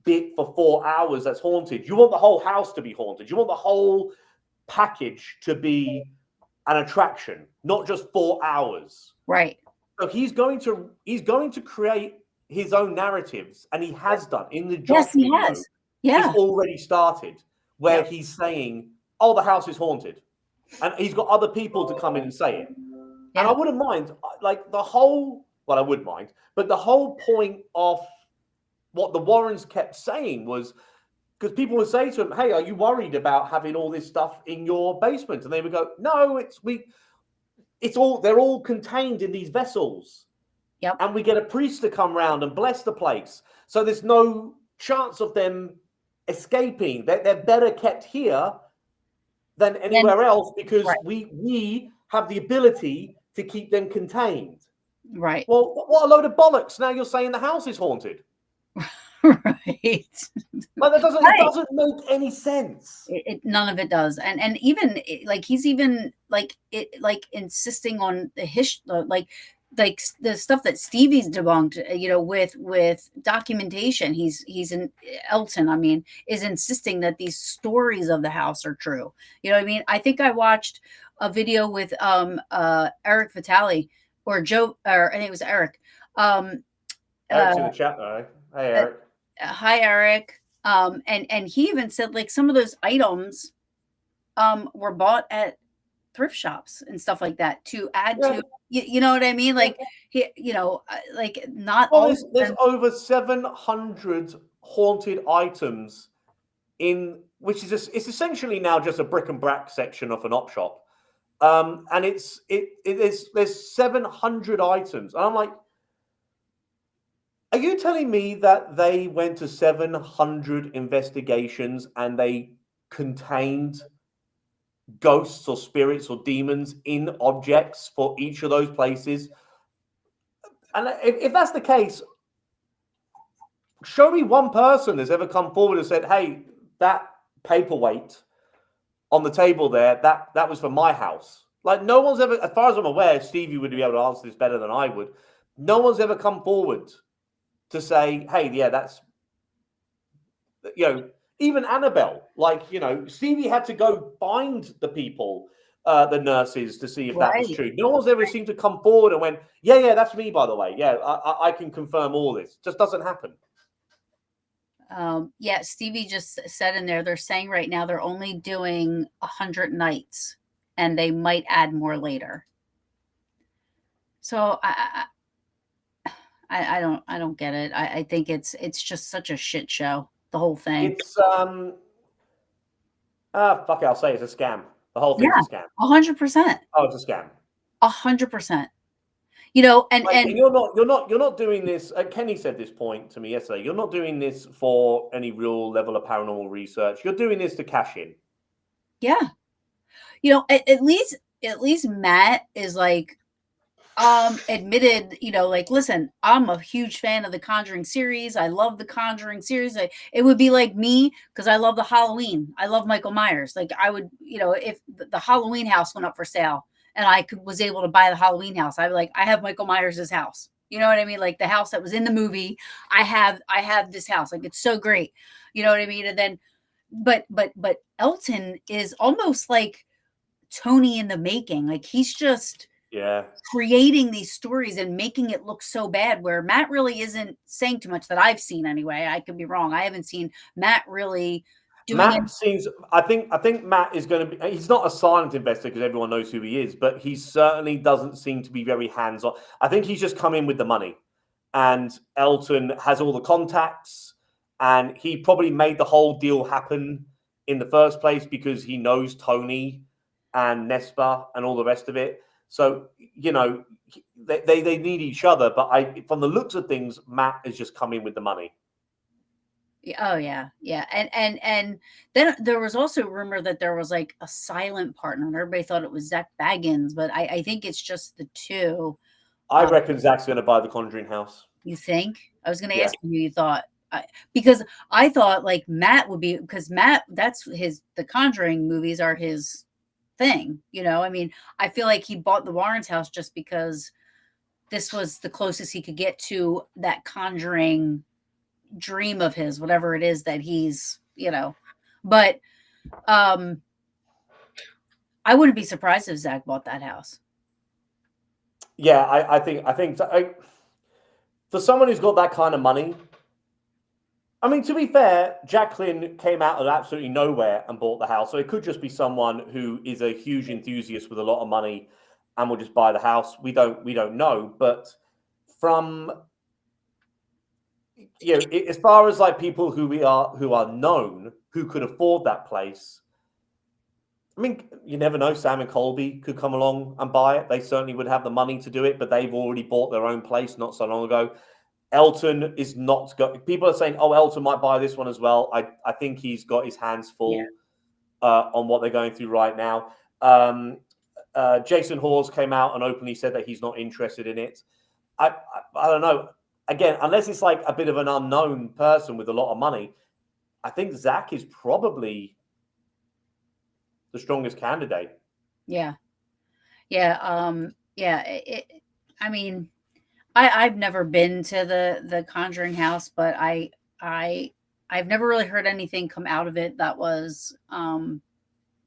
bit for 4 hours that's haunted. You want the whole house to be haunted. You want the whole package to be an attraction, not just 4 hours. Right. So he's going to create his own narratives, and he has done in the Josh he video. has. Yeah, it's already started where he's saying, "Oh, the house is haunted," and he's got other people to come in and say it. Yeah. And I wouldn't mind, like I wouldn't mind, but the whole point of what the Warrens kept saying was because people would say to him, "Hey, are you worried about having all this stuff in your basement?" And they would go, "No, they're all contained in these vessels." Yep. And we get a priest to come round and bless the place. So there's no chance of them escaping. They're better kept here than anywhere else because we have the ability to keep them contained. Right. Well, what a load of bollocks. Now you're saying the house is haunted. Right. But it doesn't make any sense. None of it does. And even like he's even like insisting on the history, like the stuff that Stevie's debunked, with documentation. He's in Elton, I mean, is insisting that these stories of the house are true. You know what I mean? I think I watched a video with Eric Vitale or Joe, or I think it was Eric. Eric's in the chat though. Hey Eric. Hi Eric. And he even said like some of those items were bought at thrift shops and stuff like that to add to, you know what I mean? Like, not all. There's over 700 haunted items which is it's essentially now just a brick and brack section of an op shop. And there's 700 items. And I'm like, are you telling me that they went to 700 investigations and they contained ghosts or spirits or demons in objects for each of those places? And if that's the case, show me one person that's ever come forward and said, "Hey, that paperweight on the table there, that was for my house." Like, no one's ever, as far as I'm aware, Stevie would be able to answer this better than I would. No one's ever come forward to say, "Hey, yeah, even Annabelle, Stevie had to go find the people, the nurses, to see if that was Right. true. No one's ever seemed to come forward and went, yeah, that's me, by the way. Yeah, I can confirm all this. Just doesn't happen. Yeah, Stevie just said in there, they're saying right now they're only doing 100 nights and they might add more later. So I don't get it. I think it's just such a shit show, the whole thing. It's fuck it, I'll say it's a scam. The whole thing's Yeah, a scam. 100%. Oh, it's a scam. 100%. You know, and You're not doing this. Kenny said this point to me yesterday. You're not doing this for any real level of paranormal research. You're doing this to cash in. yeah, you know, at least Matt is like admitted, you know, like, listen, I'm a huge fan of the Conjuring series. I love the Conjuring series. It would be like me because I love the Halloween. I love Michael Myers. Like I would, you know, if the Halloween house went up for sale and was able to buy the Halloween house, I'd be like, I have Michael Myers' house. You know what I mean? Like the house that was in the movie. I have this house. Like it's so great. You know what I mean? And then, but Elton is almost like Tony in the making. Like he's just creating these stories and making it look so bad, where Matt really isn't saying too much that I've seen anyway. I could be wrong. I haven't seen Matt really doing it. I think Matt is going to be, he's not a silent investor because everyone knows who he is, but he certainly doesn't seem to be very hands-on. I think he's just come in with the money, and Elton has all the contacts, and he probably made the whole deal happen in the first place because he knows Tony and Nespa and all the rest of it. So, you know, they need each other. But from the looks of things, Matt has just come in with the money. Oh yeah, yeah, and then there was also rumor that there was like a silent partner, and everybody thought it was Zach Baggins, but I think it's just the two. I reckon Zach's going to buy the Conjuring house. You think? I was going to ask you who you thought, because I thought like Matt would be, because Matt, the Conjuring movies are his thing. You know, I mean, I feel like he bought the Warrens house just because this was the closest he could get to that Conjuring dream of his, whatever it is that he's, you know. But I wouldn't be surprised if Zach bought that house. Yeah, I think for someone who's got that kind of money, I mean, to be fair, Jacqueline came out of absolutely nowhere and bought the house. So it could just be someone who is a huge enthusiast with a lot of money and will just buy the house. We don't know. But from, you know, as far as like people who are known, who could afford that place, I mean, you never know. Sam and Colby could come along and buy it. They certainly would have the money to do it, but they've already bought their own place not so long ago. Elton is not got. People are saying, "Oh, Elton might buy this one as well." I think he's got his hands full on what they're going through right now. Jason Hawes came out and openly said that he's not interested in it. I don't know. Again, unless it's like a bit of an unknown person with a lot of money, I think Zach is probably the strongest candidate. Yeah. I mean, I've never been to the Conjuring house, but I've never really heard anything come out of it that was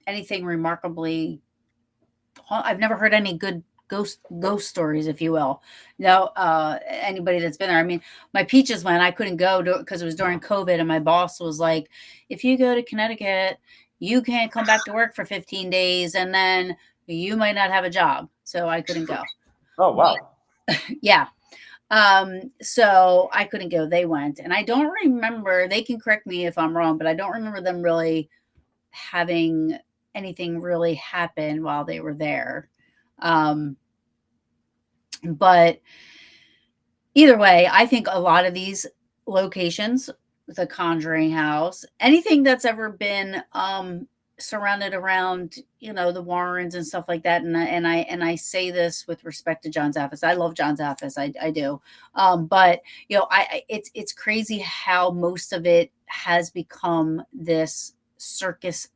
anything remarkably. I've never heard any good ghost stories, if you will. No, anybody that's been there. I mean, my Peaches went. I couldn't go because it was during COVID, and my boss was like, "If you go to Connecticut, you can't come back to work for 15 days, and then you might not have a job." So I couldn't go. Oh wow! But, yeah. So I couldn't go. They went, and I don't remember. They can correct me if I'm wrong, but I don't remember them really having anything really happen while they were there. But either way, I think a lot of these locations, the Conjuring house, anything that's ever been surrounded around, you know, the Warrens and stuff like that, and I say this with respect to John Zaffis. I love John Zaffis, I do, but you know, it's crazy how most of it has become this circus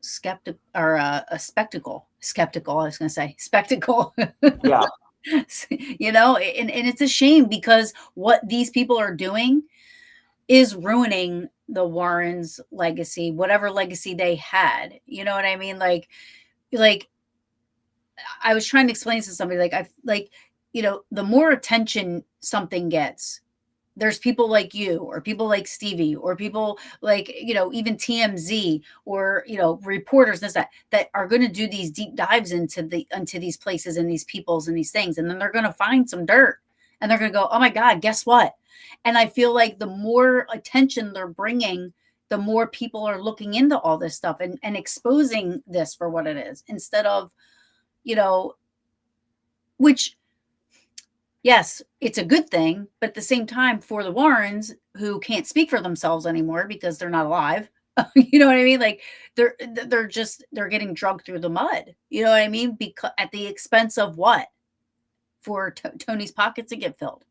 skeptic or a spectacle. Skeptical, I was going to say spectacle. Yeah. You know, and it's a shame because what these people are doing is ruining the Warrens' legacy, whatever legacy they had. You know what I mean? Like I was trying to explain to somebody, the more attention something gets, there's people like you or people like Stevie or people like, even TMZ or, reporters, that are going to do these deep dives into these places and these peoples and these things. And then they're going to find some dirt and they're going to go, oh my God, guess what? And I feel like the more attention they're bringing, the more people are looking into all this stuff and exposing this for what it is, instead of, which, yes, it's a good thing, but at the same time, for the Warrens, who can't speak for themselves anymore because they're not alive, you know what I mean? Like they're getting drugged through the mud. You know what I mean? Because at the expense of what? For Tony's pockets to get filled.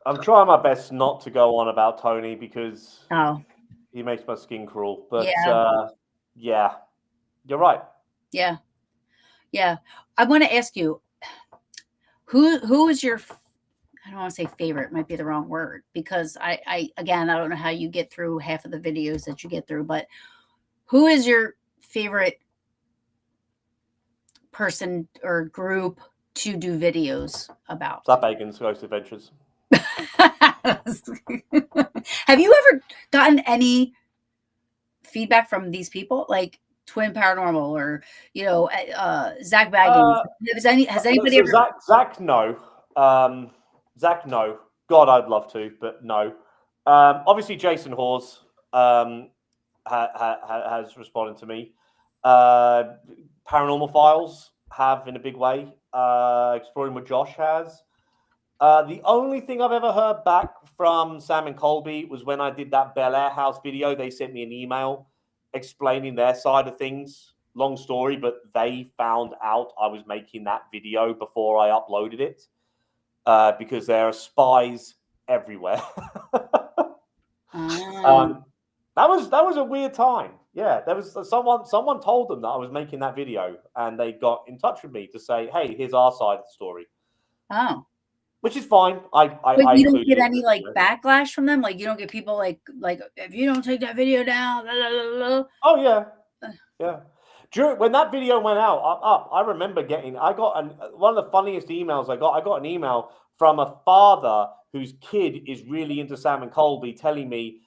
I'm trying my best not to go on about Tony because Oh, he makes my skin crawl. But yeah, yeah, you're right. yeah, yeah. I want to ask you, who is your, I don't want to say favorite, might be the wrong word, because again, I don't know how you get through half of the videos that you get through, but who is your favorite person or group to do videos about? Zap Bacon's Ghost Adventures. Have you ever gotten any feedback from these people, like Twin Paranormal or Zach Baggins? Has anybody So ever? Zach, no. Zach, no. God, I'd love to, but no. Obviously, Jason Hawes has responded to me. Paranormal Files have in a big way. Exploring with Josh has. The only thing I've ever heard back from Sam and Colby was when I did that Bel Air House video. They sent me an email explaining their side of things. Long story, but they found out I was making that video before I uploaded it because there are spies everywhere. That was a weird time. Yeah, there was someone told them that I was making that video, and they got in touch with me to say, "Hey, here's our side of the story." Oh, Which is fine. but I you don't included get it. any backlash from them. Like you don't get people like if you don't take that video down. Blah, blah, blah, Oh yeah, yeah. When that video went out, I remember one of the funniest emails I got. I got an email from a father whose kid is really into Sam and Colby, telling me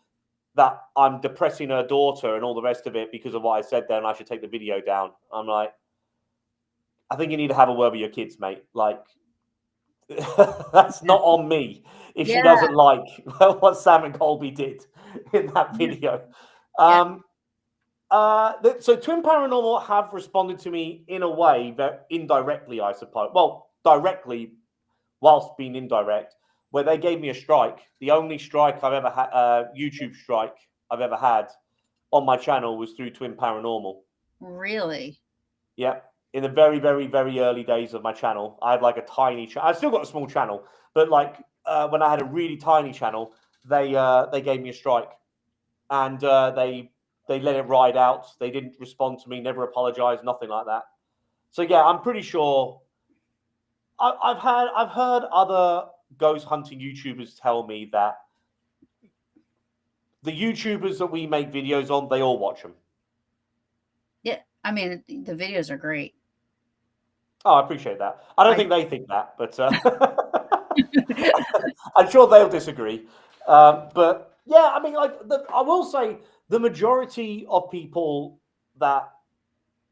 that I'm depressing her daughter and all the rest of it because of what I said there, and I should take the video down. I'm like, I think you need to have a word with your kids, mate. Like, that's not on me if she Yeah, doesn't like what Sam and Colby did in that yeah, video. yeah. So Twin Paranormal have responded to me in a way that indirectly, I suppose. Well, directly, whilst being indirect, where they gave me a strike. The only strike I've ever had, YouTube strike I've ever had on my channel was through Twin Paranormal. Really? Yeah. In the very, very, very early days of my channel, I had like a tiny channel. I still got a small channel, but when I had a really tiny channel, they gave me a strike, and they let it ride out. They didn't respond to me, never apologized, nothing like that. So yeah, I'm pretty sure. I've heard other ghost hunting YouTubers tell me that the YouTubers that we make videos on, they all watch them. Yeah. I mean, the videos are great. Oh, I appreciate that. I don't think they think that, but I'm sure they'll disagree. But yeah, I mean, I will say the majority of people that,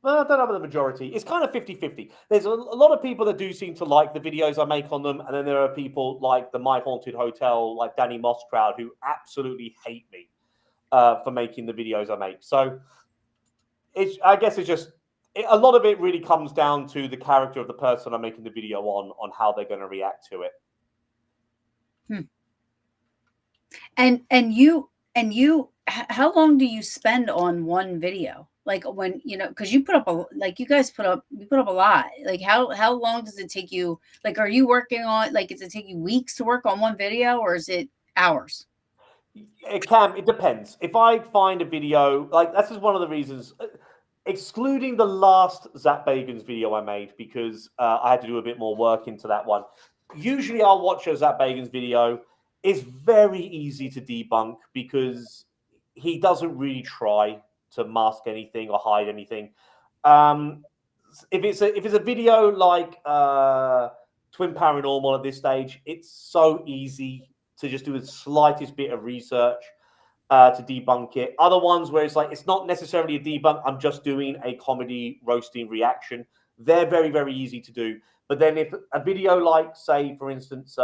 well, I don't know about the majority. It's kind of 50-50. There's a lot of people that do seem to like the videos I make on them. And then there are people like the My Haunted Hotel, like Danny Moss crowd, who absolutely hate me for making the videos I make. So I guess it's just, a lot of it really comes down to the character of the person I'm making the video on how they're going to react to it. And you, how long do you spend on one video? Like when, because you you guys put up a lot. Like how long does it take you? Like, are you working on, does it take you weeks to work on one video, or is it hours? It depends. If I find a video, that's just one of the reasons, excluding the last Zap Bagans video I made, because I had to do a bit more work into that one. Usually I'll watch a Zap Bagans video It's very easy to debunk because he doesn't really try to mask anything or hide anything. If it's a video like Twin Paranormal at this stage, it's so easy to just do the slightest bit of research to debunk it. Other ones where it's like it's not necessarily a debunk, I'm just doing a comedy roasting reaction. They're very, very easy to do. But then if a video like, say, for instance,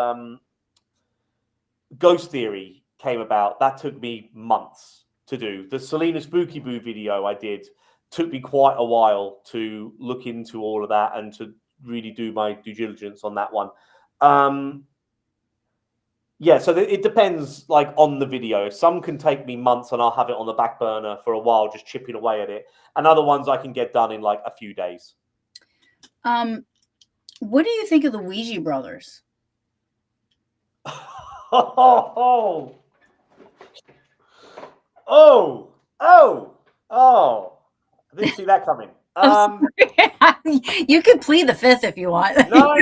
Ghost Theory came about, that took me months to do. The Selena Spooky Boo video I did took me quite a while to look into all of that and to really do my due diligence on that one. Yeah, so it depends like on the video. Some can take me months and I'll have it on the back burner for a while, just chipping away at it. And other ones I can get done in like a few days. What do you think of the Ouija brothers? Oh, I didn't see that coming. You can plead the fifth if you want. No.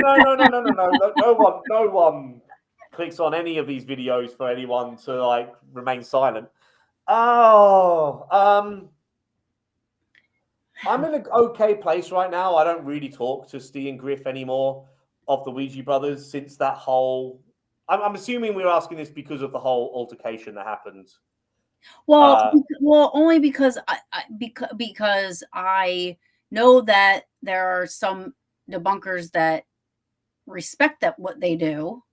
No one clicks on any of these videos for anyone to like remain silent. I'm in an okay place right now. I don't really talk to Steve and Griff anymore of the Ouija brothers since that whole. I'm assuming we're asking this because of the whole altercation that happened. Well, only because I know that there are some debunkers that respect that what they do,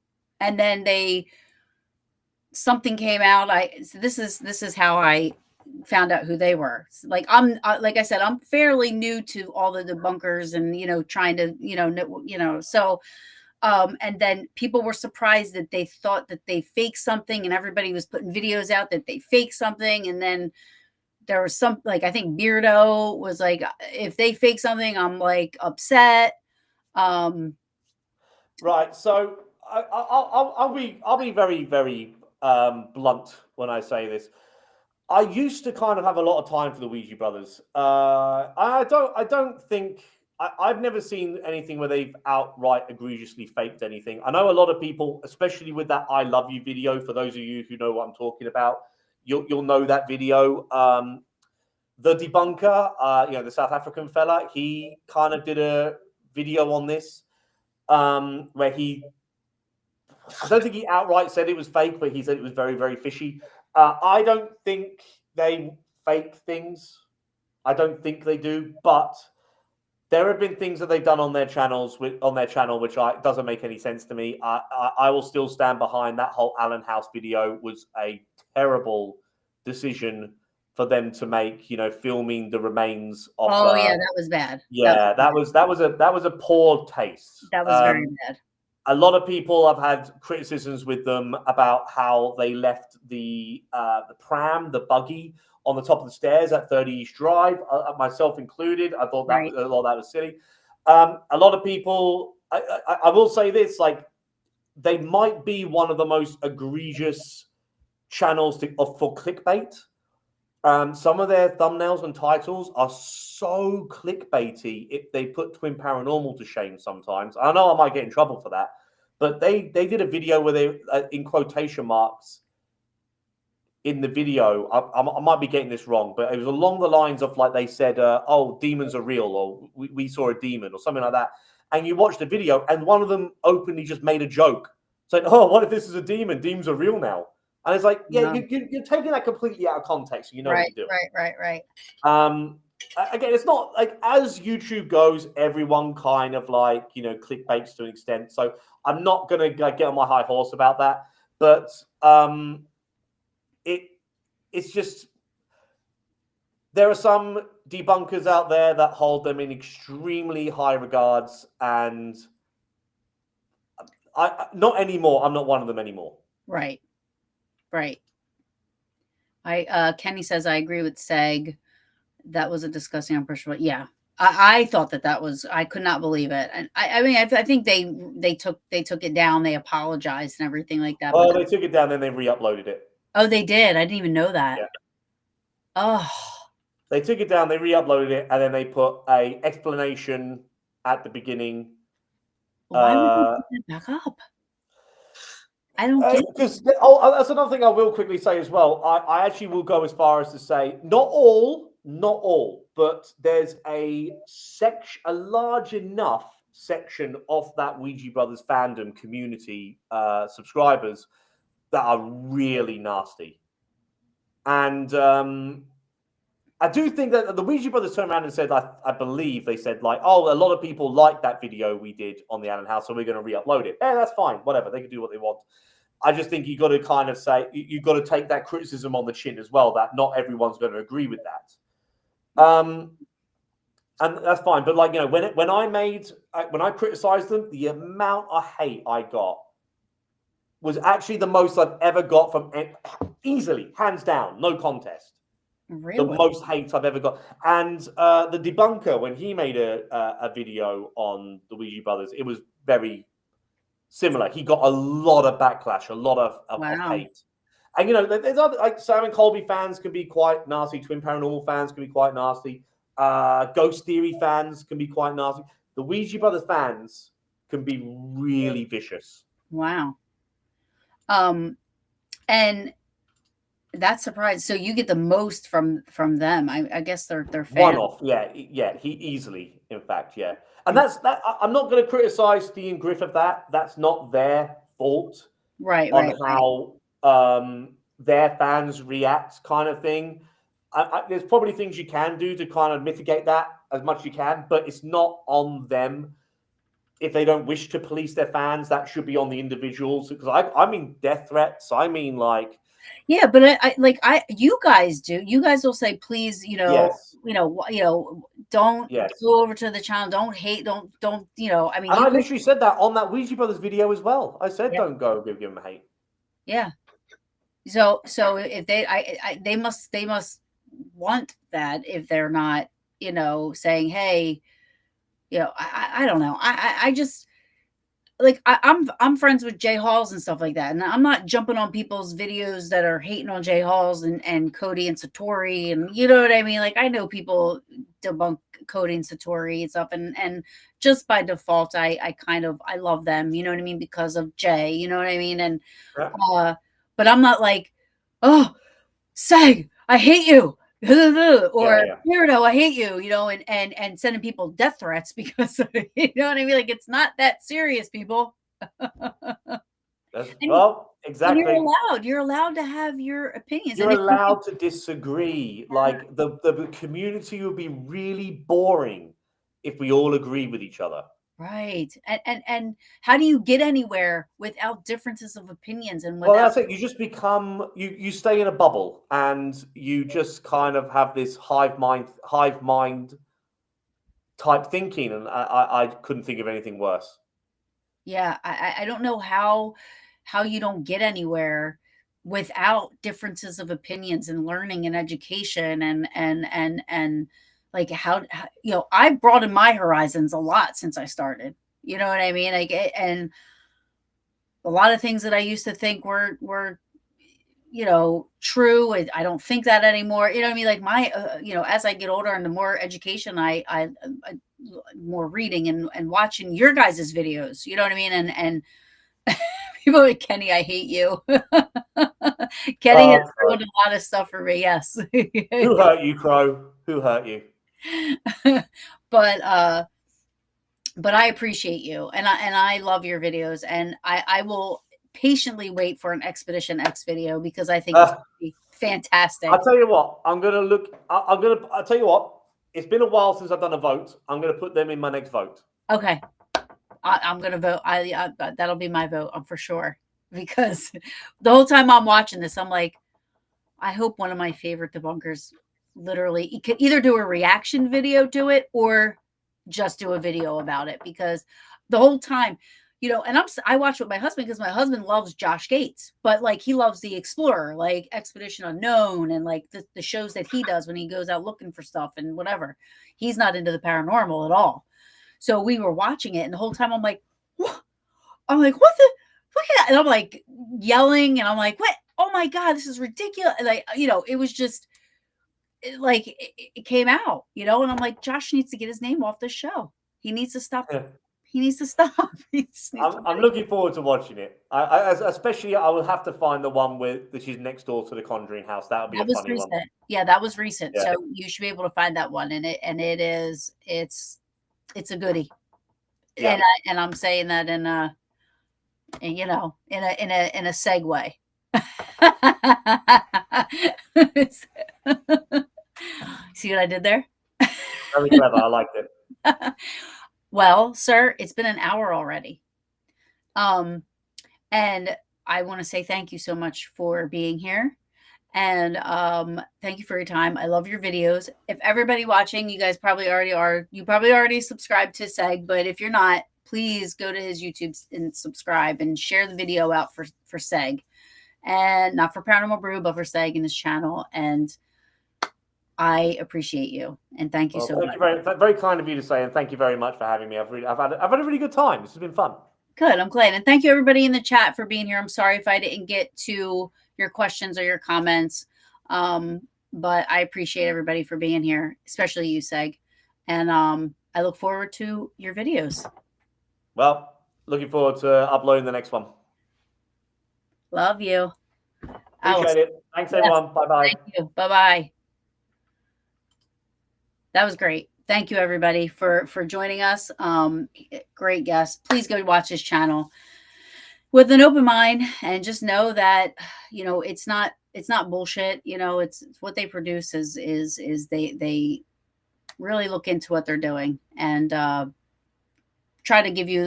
and then something came out. This is how I found out who they were. Like like I said, I'm fairly new to all the debunkers, and trying to so. And then people were surprised that they thought that they faked something, and everybody was putting videos out that they faked something. And then there was some, like, I think Beardo was like, if they fake something, I'm like upset. Right. So I'll be very, very blunt when I say this. I used to kind of have a lot of time for the Ouija brothers. I don't think I've never seen anything where they've outright egregiously faked anything. I know a lot of people, especially with that "I love you" video. For those of you who know what I'm talking about, you'll know that video. The debunker, the South African fella, he kind of did a video on this where I don't think he outright said it was fake, but he said it was very, very fishy. I don't think they fake things. I don't think they do, but there have been things that they've done on their channel, which doesn't make any sense to me. I will still stand behind that whole Allen House video was a terrible decision for them to make. Filming the remains of. Oh yeah, that was bad. Yeah, that was a poor taste. That was very bad. A lot of people have had criticisms with them about how they left the pram, the buggy, on the top of the stairs at 30 East Drive, myself included. I thought that a lot of that was silly. A lot of people, I will say this, like, they might be one of the most egregious channels for clickbait. Some of their thumbnails and titles are so clickbaity, they put Twin Paranormal to shame sometimes. I know I might get in trouble for that, but they did a video where they, in quotation marks, in the video, I might be getting this wrong, but it was along the lines of, like, they said, "Oh, demons are real," or we saw a demon," or something like that. And you watch the video, and one of them openly just made a joke, saying, "Oh, what if this is a demon? Demons are real now." And it's like, yeah, you're taking that completely out of context. You know what you're doing. Right. Again, it's not like, as YouTube goes, everyone kind of like, clickbaits to an extent. So I'm not going to get on my high horse about that. But it's just, there are some debunkers out there that hold them in extremely high regards, and not anymore. I'm not one of them anymore. Right. Kenny says, I agree with Seg. That was a disgusting impression. Yeah, I thought that was, I could not believe it. And I mean, I think they took it down. They apologized and everything like that. Oh, they took it down, then they re-uploaded it. Oh, they did? I didn't even know that. Yeah. Oh. They took it down, they re-uploaded it, and then they put a explanation at the beginning. Why would they put it back up? I don't get it. Because that's another thing I will quickly say as well. I actually will go as far as to say not all, but there's a large enough section of that Ouija Brothers fandom community subscribers that are really nasty. And I do think that the Ouija Brothers turned around and said, I believe they said, like, oh, a lot of people like that video we did on the Allen House, so we're going to re-upload it. Yeah, that's fine. Whatever. They can do what they want. I just think you got to kind of say, you got to take that criticism on the chin as well, that not everyone's going to agree with that. And that's fine. But like, you know, when I criticized them, the amount of hate I got was actually the most I've ever got from easily, hands down, no contest. The Really? most hate I've ever got. And the debunker, when he made a video on the Ouija Brothers, it was very similar. He got a lot of backlash, a lot of Wow. hate. And, you know, there's other, like, Sam and Colby fans can be quite nasty. Twin Paranormal fans can be quite nasty. Ghost Theory fans can be quite nasty. The Ouija Brothers fans can be really vicious. Wow. And that's surprised. So you get the most from them. I guess they're fans. One off, yeah. He easily, in fact, yeah. And that's that. I'm not going to criticize Steve Griff of that. That's not their fault Right. on how their fans react, kind of thing. There's probably things you can do to kind of mitigate that as much as you can, but it's not on them. If they don't wish to police their fans, that should be on the individuals. Because I mean death threats. I mean, like, Yeah, but you guys do. You guys will say, please, yes, don't yes. go over to the channel. Don't hate. Don't. I mean, And I literally said that on that Ouija Brothers video as well. I said, yeah. don't go give them hate. Yeah. So if they must want that if they're not, saying, hey, I don't know. I just like I'm friends with Jay Halls and stuff like that, and I'm not jumping on people's videos that are hating on Jay Halls and Cody and Satori, and you know what I mean. Like, I know people debunk Cody and Satori and stuff, and just by default, I love them. You know what I mean, because of Jay. You know what I mean, and Yeah. but I'm not like, oh, Seg, I hate you. Or Weirdo, I hate you, and sending people death threats because you know what I mean? Like, it's not that serious, people. Well, exactly. And you're allowed to have your opinions. You're allowed to disagree. Like, the community would be really boring if we all agree with each other. Right. And how do you get anywhere without differences of opinions and Well, without that's it. You just become you stay in a bubble, and you just kind of have this hive mind type thinking, and I couldn't think of anything worse. Yeah, I don't know how you don't get anywhere without differences of opinions and learning and education and like how I broadened my horizons a lot since I started. You know what I mean? Like, and a lot of things that I used to think were true. I don't think that anymore. You know what I mean? Like, my as I get older and the more education I more reading and watching your guys' videos, you know what I mean? And people like, Kenny, I hate you. Kenny has ruined a lot of stuff for me. Yes. Who hurt you, Crow? Who hurt you? But I appreciate you, and I love your videos, and I will patiently wait for an Expedition X video because I think it's gonna be fantastic. I'll tell you what. I'll tell you what. It's been a while since I've done a vote. I'm gonna put them in my next vote. Okay. I'm gonna vote. That'll be my vote, for sure. Because the whole time I'm watching this, I'm like, I hope one of my favorite debunkers literally could either do a reaction video to it or just do a video about it. Because the whole time, and I watch with my husband because my husband loves Josh Gates, but like, he loves the Explorer, like Expedition Unknown, and like the shows that he does when he goes out looking for stuff and whatever. He's not into the paranormal at all. So we were watching it, and the whole time I'm like, what? I'm like, what the? Look at that. And I'm like yelling, and I'm like, what? Oh my God, this is ridiculous. And it was just like, it came out, and I'm like, Josh needs to get his name off this show. He needs to stop. He needs to stop. He just needs to I'm looking forward to watching it. Especially I will have to find the one with that she's next door to the Conjuring house. That would be That a was funny one. recent. Yeah, that was recent. Yeah. So you should be able to find that one, and it is it's a goodie. Yeah. And I'm saying that in a you know in a segue. See what I did there? Very clever. I liked it. Well, sir, it's been an hour already. And I want to say thank you so much for being here. And thank you for your time. I love your videos. If everybody watching, you guys probably already are, you probably already subscribed to Seg, but if you're not, please go to his YouTube and subscribe and share the video out for Seg. And not for Paranormal Brew, but for Seg and his channel. And I appreciate you. And thank you so much. Thank you very kind of you to say, and thank you very much for having me. I've had a really good time. This has been fun. Good. I'm glad. And thank you everybody in the chat for being here. I'm sorry if I didn't get to your questions or your comments. But I appreciate everybody for being here, especially you, Seg. And I look forward to your videos. Well, looking forward to uploading the next one. Love you. Appreciate it. Thanks, everyone. Bye-bye. Thank you. Bye-bye. That was great. Thank you, everybody, for joining us. Great guest. Please go watch his channel with an open mind, and just know that it's not bullshit. It's what they produce is they really look into what they're doing and try to give you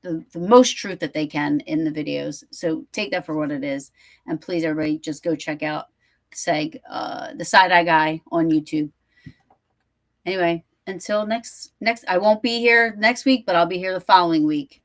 the most truth that they can in the videos. So take that for what it is, and please, everybody, just go check out Seg, the Side Eye Guy on YouTube. Anyway, until next, I won't be here next week, but I'll be here the following week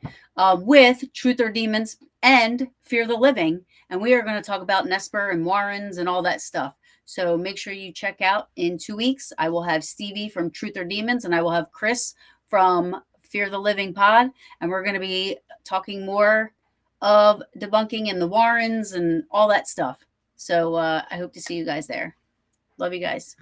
with Truth or Demons and Fear the Living. And we are going to talk about Nesper and Warrens and all that stuff. So make sure you check out in 2 weeks. I will have Stevie from Truth or Demons, and I will have Chris from Fear the Living Pod. And we're going to be talking more of debunking and the Warrens and all that stuff. So I hope to see you guys there. Love you guys.